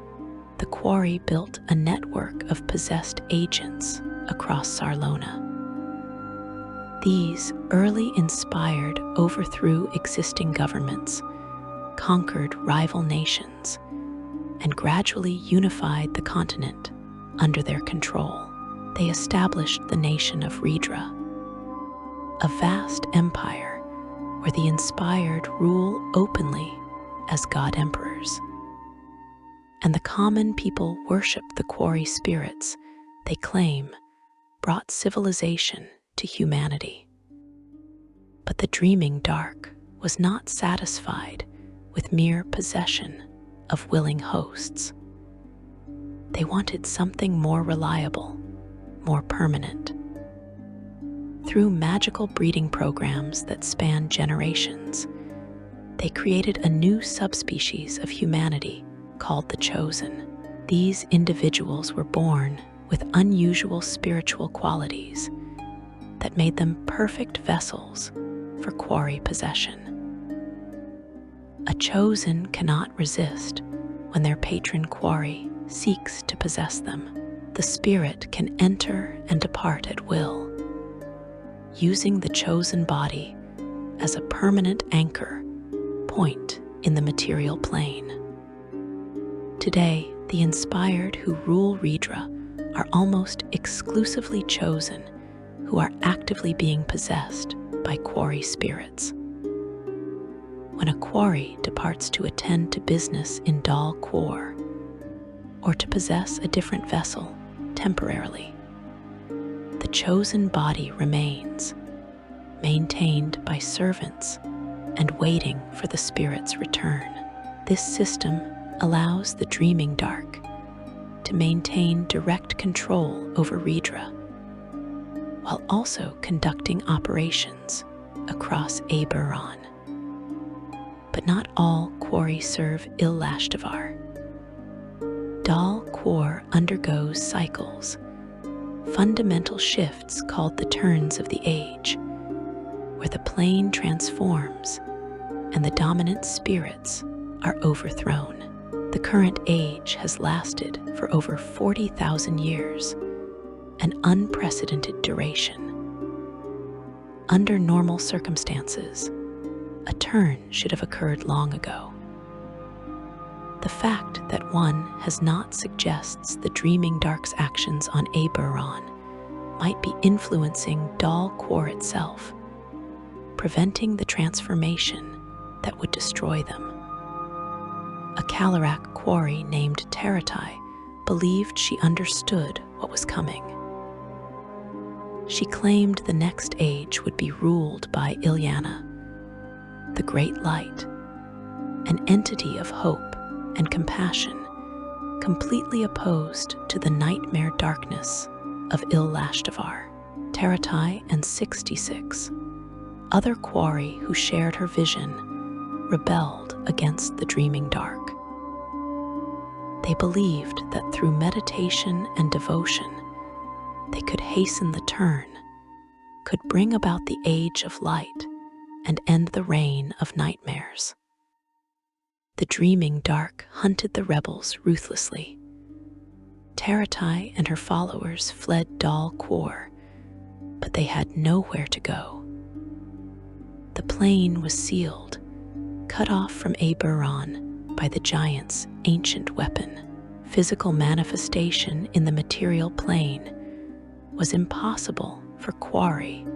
Speaker 1: the quarry built a network of possessed agents across Sarlona. These early inspired overthrew existing governments, conquered rival nations, and gradually unified the continent under their control. They established the nation of Xen'drik, a vast empire where the inspired rule openly as god emperors. And the common people worship the quarry spirits they claim brought civilization to humanity. But the Dreaming Dark was not satisfied with mere possession of willing hosts. They wanted something more reliable, more permanent. Through magical breeding programs that span generations, they created a new subspecies of humanity called the Chosen. These individuals were born with unusual spiritual qualities that made them perfect vessels for quarry possession. A Chosen cannot resist when their patron quarry seeks to possess them. The spirit can enter and depart at will, using the chosen body as a permanent anchor point in the material plane. Today, the inspired who rule Xen'drik are almost exclusively chosen, who are actively being possessed by quarry spirits. When a quarry departs to attend to business in Dal Quor, or to possess a different vessel temporarily, the chosen body remains, maintained by servants and waiting for the spirit's return. This system allows the Dreaming Dark to maintain direct control over Xen'drik, while also conducting operations across Eberron. But not all quarries serve Illashtavar. Dal Quor undergoes cycles, fundamental shifts called the turns of the age, where the plane transforms and the dominant spirits are overthrown. The current age has lasted for over 40,000 years, an unprecedented duration. Under normal circumstances, a turn should have occurred long ago. The fact that one has not suggests the Dreaming Dark's actions on Eberron might be influencing Dal Quor itself, preventing the transformation that would destroy them. A Calorak quarry named Teratai believed she understood what was coming. She claimed the next age would be ruled by Ilyana, the Great Light, an entity of hope and compassion, completely opposed to the nightmare darkness of Illashtavar. Teratai and 66 other quarry who shared her vision rebelled against the Dreaming Dark. They believed that through meditation and devotion, they could hasten the turn, could bring about the age of light, and end the reign of nightmares. The Dreaming Dark hunted the rebels ruthlessly. Teratai and her followers fled Dal Quor, but they had nowhere to go. The plain was sealed, cut off from Eberron by the giant's ancient weapon. Physical manifestation in the material plane was impossible for quarry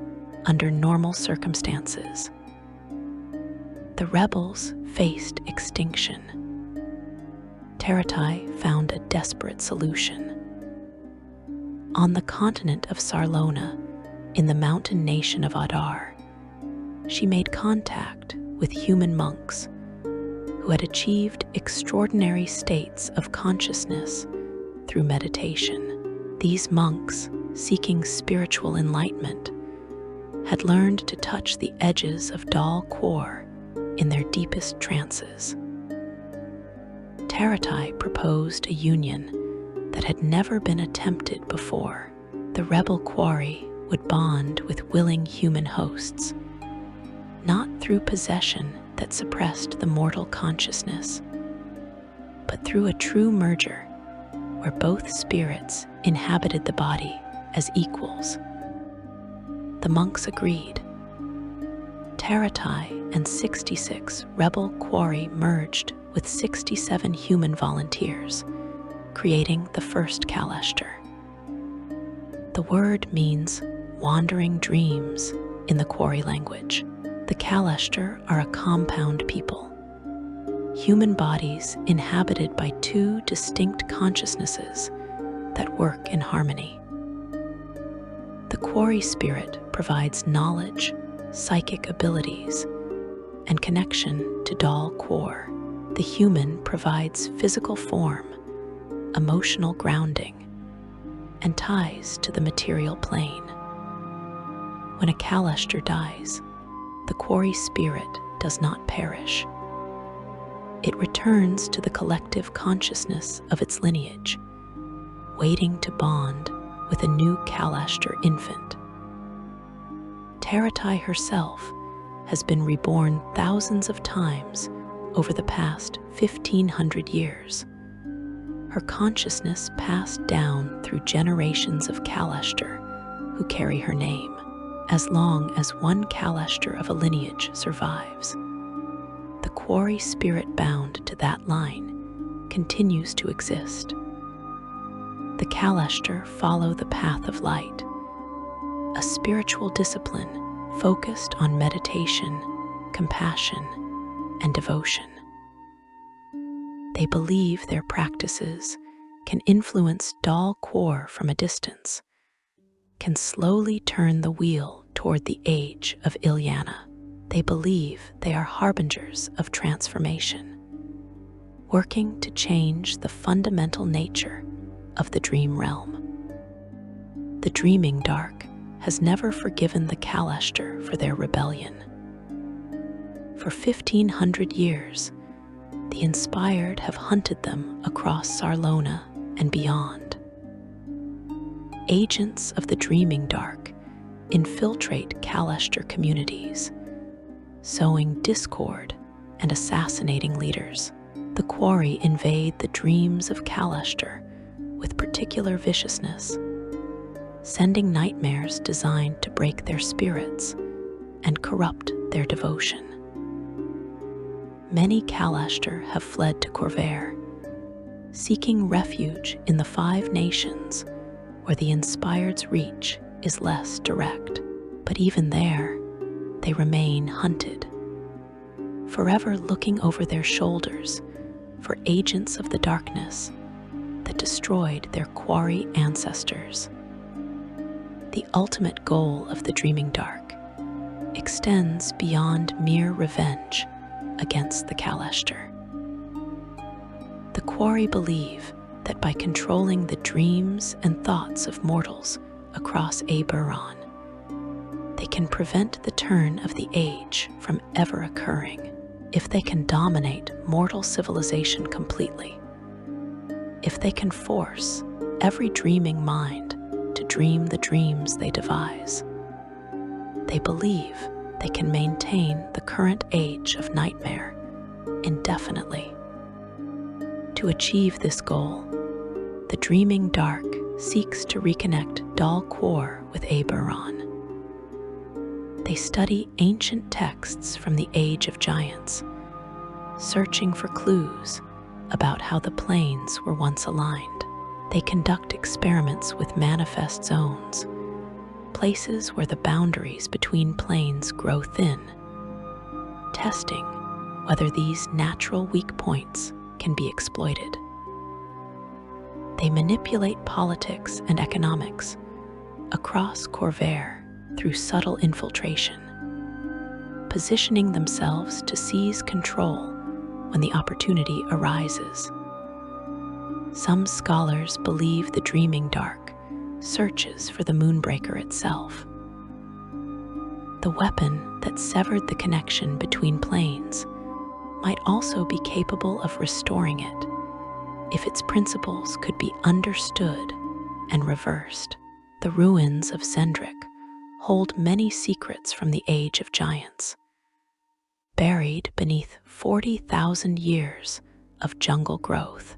Speaker 1: under normal circumstances. The rebels faced extinction. Teratai found a desperate solution. On the continent of Sarlona, in the mountain nation of Adar, she made contact with human monks who had achieved extraordinary states of consciousness through meditation. These monks, seeking spiritual enlightenment, had learned to touch the edges of Dal Quor in their deepest trances. Teratai proposed a union that had never been attempted before. The rebel quarry would bond with willing human hosts, not through possession that suppressed the mortal consciousness, but through a true merger where both spirits inhabited the body as equals. The monks agreed. Teratai and 66 rebel quarry merged with 67 human volunteers, creating the first Kalashtar. The word means wandering dreams in the quarry language. The Kalashtar are a compound people, human bodies inhabited by two distinct consciousnesses that work in harmony. The quarry spirit provides knowledge, psychic abilities, and connection to Dal Quor. The human provides physical form, emotional grounding, and ties to the material plane. When a Kalashtar dies, the quarry spirit does not perish. It returns to the collective consciousness of its lineage, waiting to bond with a new Kalashtar infant. Teratai herself has been reborn thousands of times over the past 1,500 years. Her consciousness passed down through generations of Kalashtar who carry her name, as long as one Kalashtar of a lineage survives. The quarry spirit bound to that line continues to exist. The Kalashtar follow the path of light, a spiritual discipline focused on meditation, compassion, and devotion. They believe their practices can influence Dal Quor from a distance, can slowly turn the wheel toward the age of Ilyana. They believe they are harbingers of transformation, working to change the fundamental nature of the dream realm. The dreaming dark has never forgiven the Kalashtar for their rebellion. For 1,500 years, the inspired have hunted them across Sarlona and beyond. Agents of the dreaming dark infiltrate Kalashtar communities, sowing discord and assassinating leaders. The quarry invade the dreams of Kalashtar with particular viciousness, sending nightmares designed to break their spirits and corrupt their devotion. Many Kalashtar have fled to Corvair, seeking refuge in the 5 nations where the inspired's reach is less direct. But even there, they remain hunted, forever looking over their shoulders for agents of the darkness that destroyed their quarry ancestors. The ultimate goal of the dreaming dark extends beyond mere revenge against the Kalashtar. The quarry believe that by controlling the dreams and thoughts of mortals across Eberron, they can prevent the turn of the age from ever occurring. If they can dominate mortal civilization completely, if they can force every dreaming mind to dream the dreams they devise, they believe they can maintain the current age of nightmare indefinitely. To achieve this goal, the dreaming dark seeks to reconnect Dal Quor with Eberron. They study ancient texts from the Age of Giants, searching for clues about how the planes were once aligned. They conduct experiments with manifest zones, places where the boundaries between planes grow thin, testing whether these natural weak points can be exploited. They manipulate politics and economics across Corvair through subtle infiltration, positioning themselves to seize control when the opportunity arises. Some scholars believe the Dreaming Dark searches for the Moonbreaker itself, the weapon that severed the connection between planes might also be capable of restoring it if its principles could be understood and reversed. The ruins of Xen'drik hold many secrets from the Age of Giants, buried beneath 40,000 years of jungle growth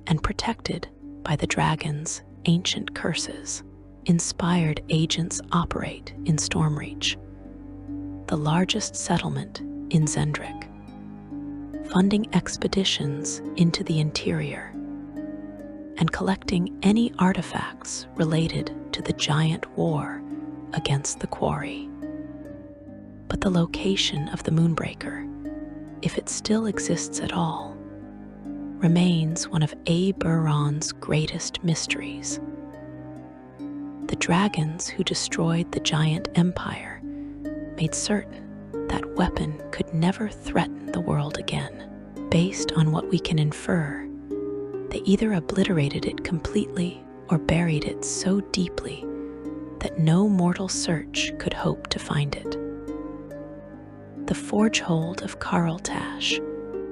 Speaker 1: and protected by the dragon's ancient curses. Inspired agents operate in Stormreach, the largest settlement in Xen'drik, funding expeditions into the interior and collecting any artifacts related to the giant war against the Quarry. But the location of the Moonbreaker, if it still exists at all, remains one of Eberron's greatest mysteries. The dragons who destroyed the giant empire made certain that weapon could never threaten the world again. Based on what we can infer, they either obliterated it completely or buried it so deeply that no mortal search could hope to find it. The forgehold of Karltash,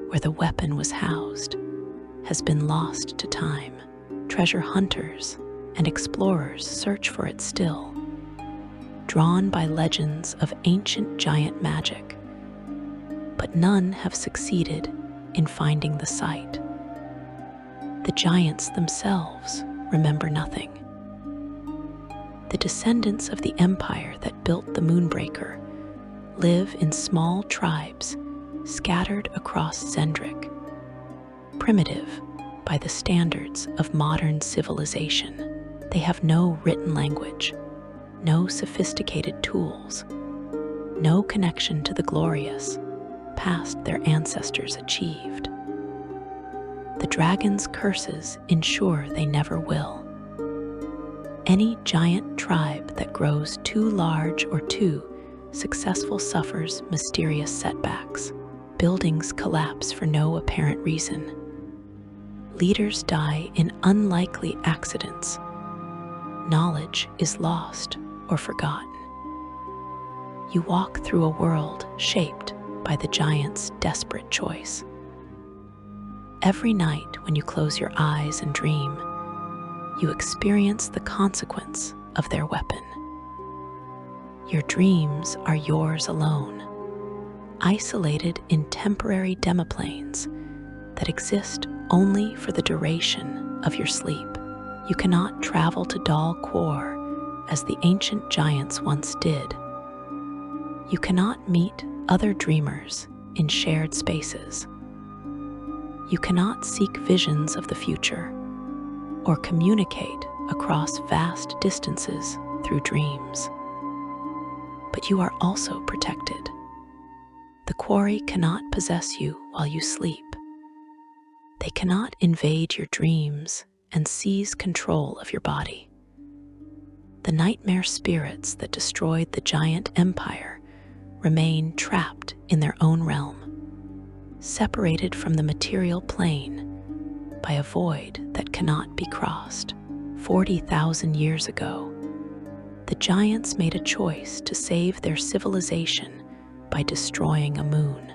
Speaker 1: where the weapon was housed, has been lost to time. Treasure hunters and explorers search for it still, drawn by legends of ancient giant magic, but none have succeeded in finding the site. The giants themselves remember nothing. The descendants of the empire that built the Moonbreaker live in small tribes scattered across Xen'drik, primitive by the standards of modern civilization. They have no written language, no sophisticated tools, no connection to the glorious past their ancestors achieved. The dragon's curses ensure they never will. Any giant tribe that grows too large or too successful suffers mysterious setbacks. Buildings collapse for no apparent reason. Leaders die in unlikely accidents. Knowledge is lost or forgotten. You walk through a world shaped by the giant's desperate choice. Every night when you close your eyes and dream, you experience the consequence of their weapon. Your dreams are yours alone, isolated in temporary demoplanes that exist only for the duration of your sleep. You cannot travel to Dal Quor as the ancient giants once did. You cannot meet other dreamers in shared spaces. You cannot seek visions of the future or communicate across vast distances through dreams. But you are also protected. The Quarry cannot possess you while you sleep. They cannot invade your dreams and seize control of your body. The nightmare spirits that destroyed the giant empire remain trapped in their own realm, separated from the material plane by a void that cannot be crossed. 40,000 years ago, the giants made a choice to save their civilization by destroying a moon.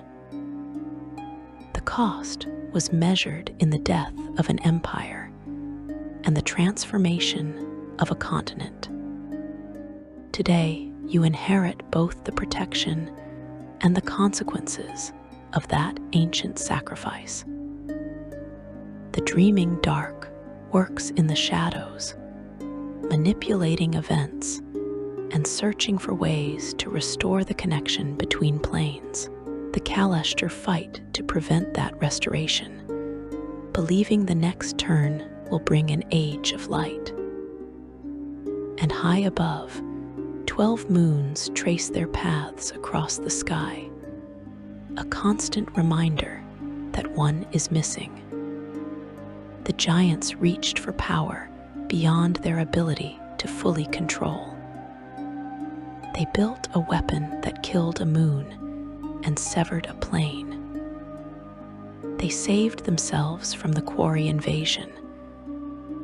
Speaker 1: The cost was measured in the death of an empire and the transformation of a continent. Today, you inherit both the protection and the consequences of that ancient sacrifice. The Dreaming Dark works in the shadows, manipulating events and searching for ways to restore the connection between planes. The Kalashtar fight to prevent that restoration, believing the next turn will bring an age of light. And high above, 12 moons trace their paths across the sky, a constant reminder that one is missing. the giants reached for power beyond their ability to fully control. They built a weapon that killed a moon and severed a plane. They saved themselves from the Quarry invasion,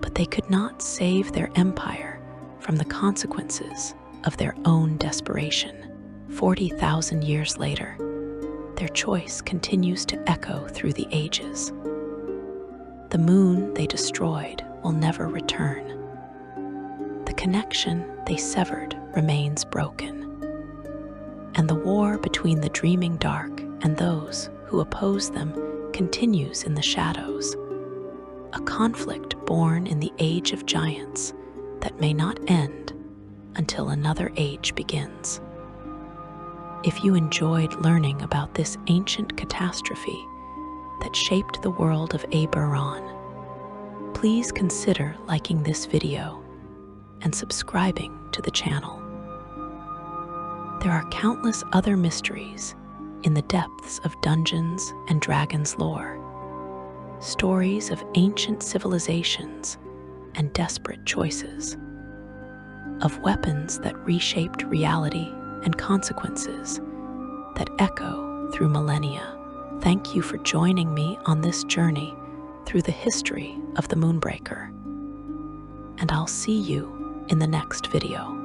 Speaker 1: but they could not save their empire from the consequences of their own desperation. 40,000 years later, their choice continues to echo through the ages. The moon they destroyed will never return. The connection they severed remains broken. And the war between the dreaming dark and those who oppose them continues in the shadows, a conflict born in the age of giants that may not end until another age begins. If you enjoyed learning about this ancient catastrophe that shaped the world of Eberron, please consider liking this video and subscribing to the channel. There are countless other mysteries in the depths of Dungeons and Dragons lore, stories of ancient civilizations and desperate choices, of weapons that reshaped reality and consequences that echo through millennia. Thank you for joining me on this journey through the history of the Moonbreaker, and I'll see you in the next video.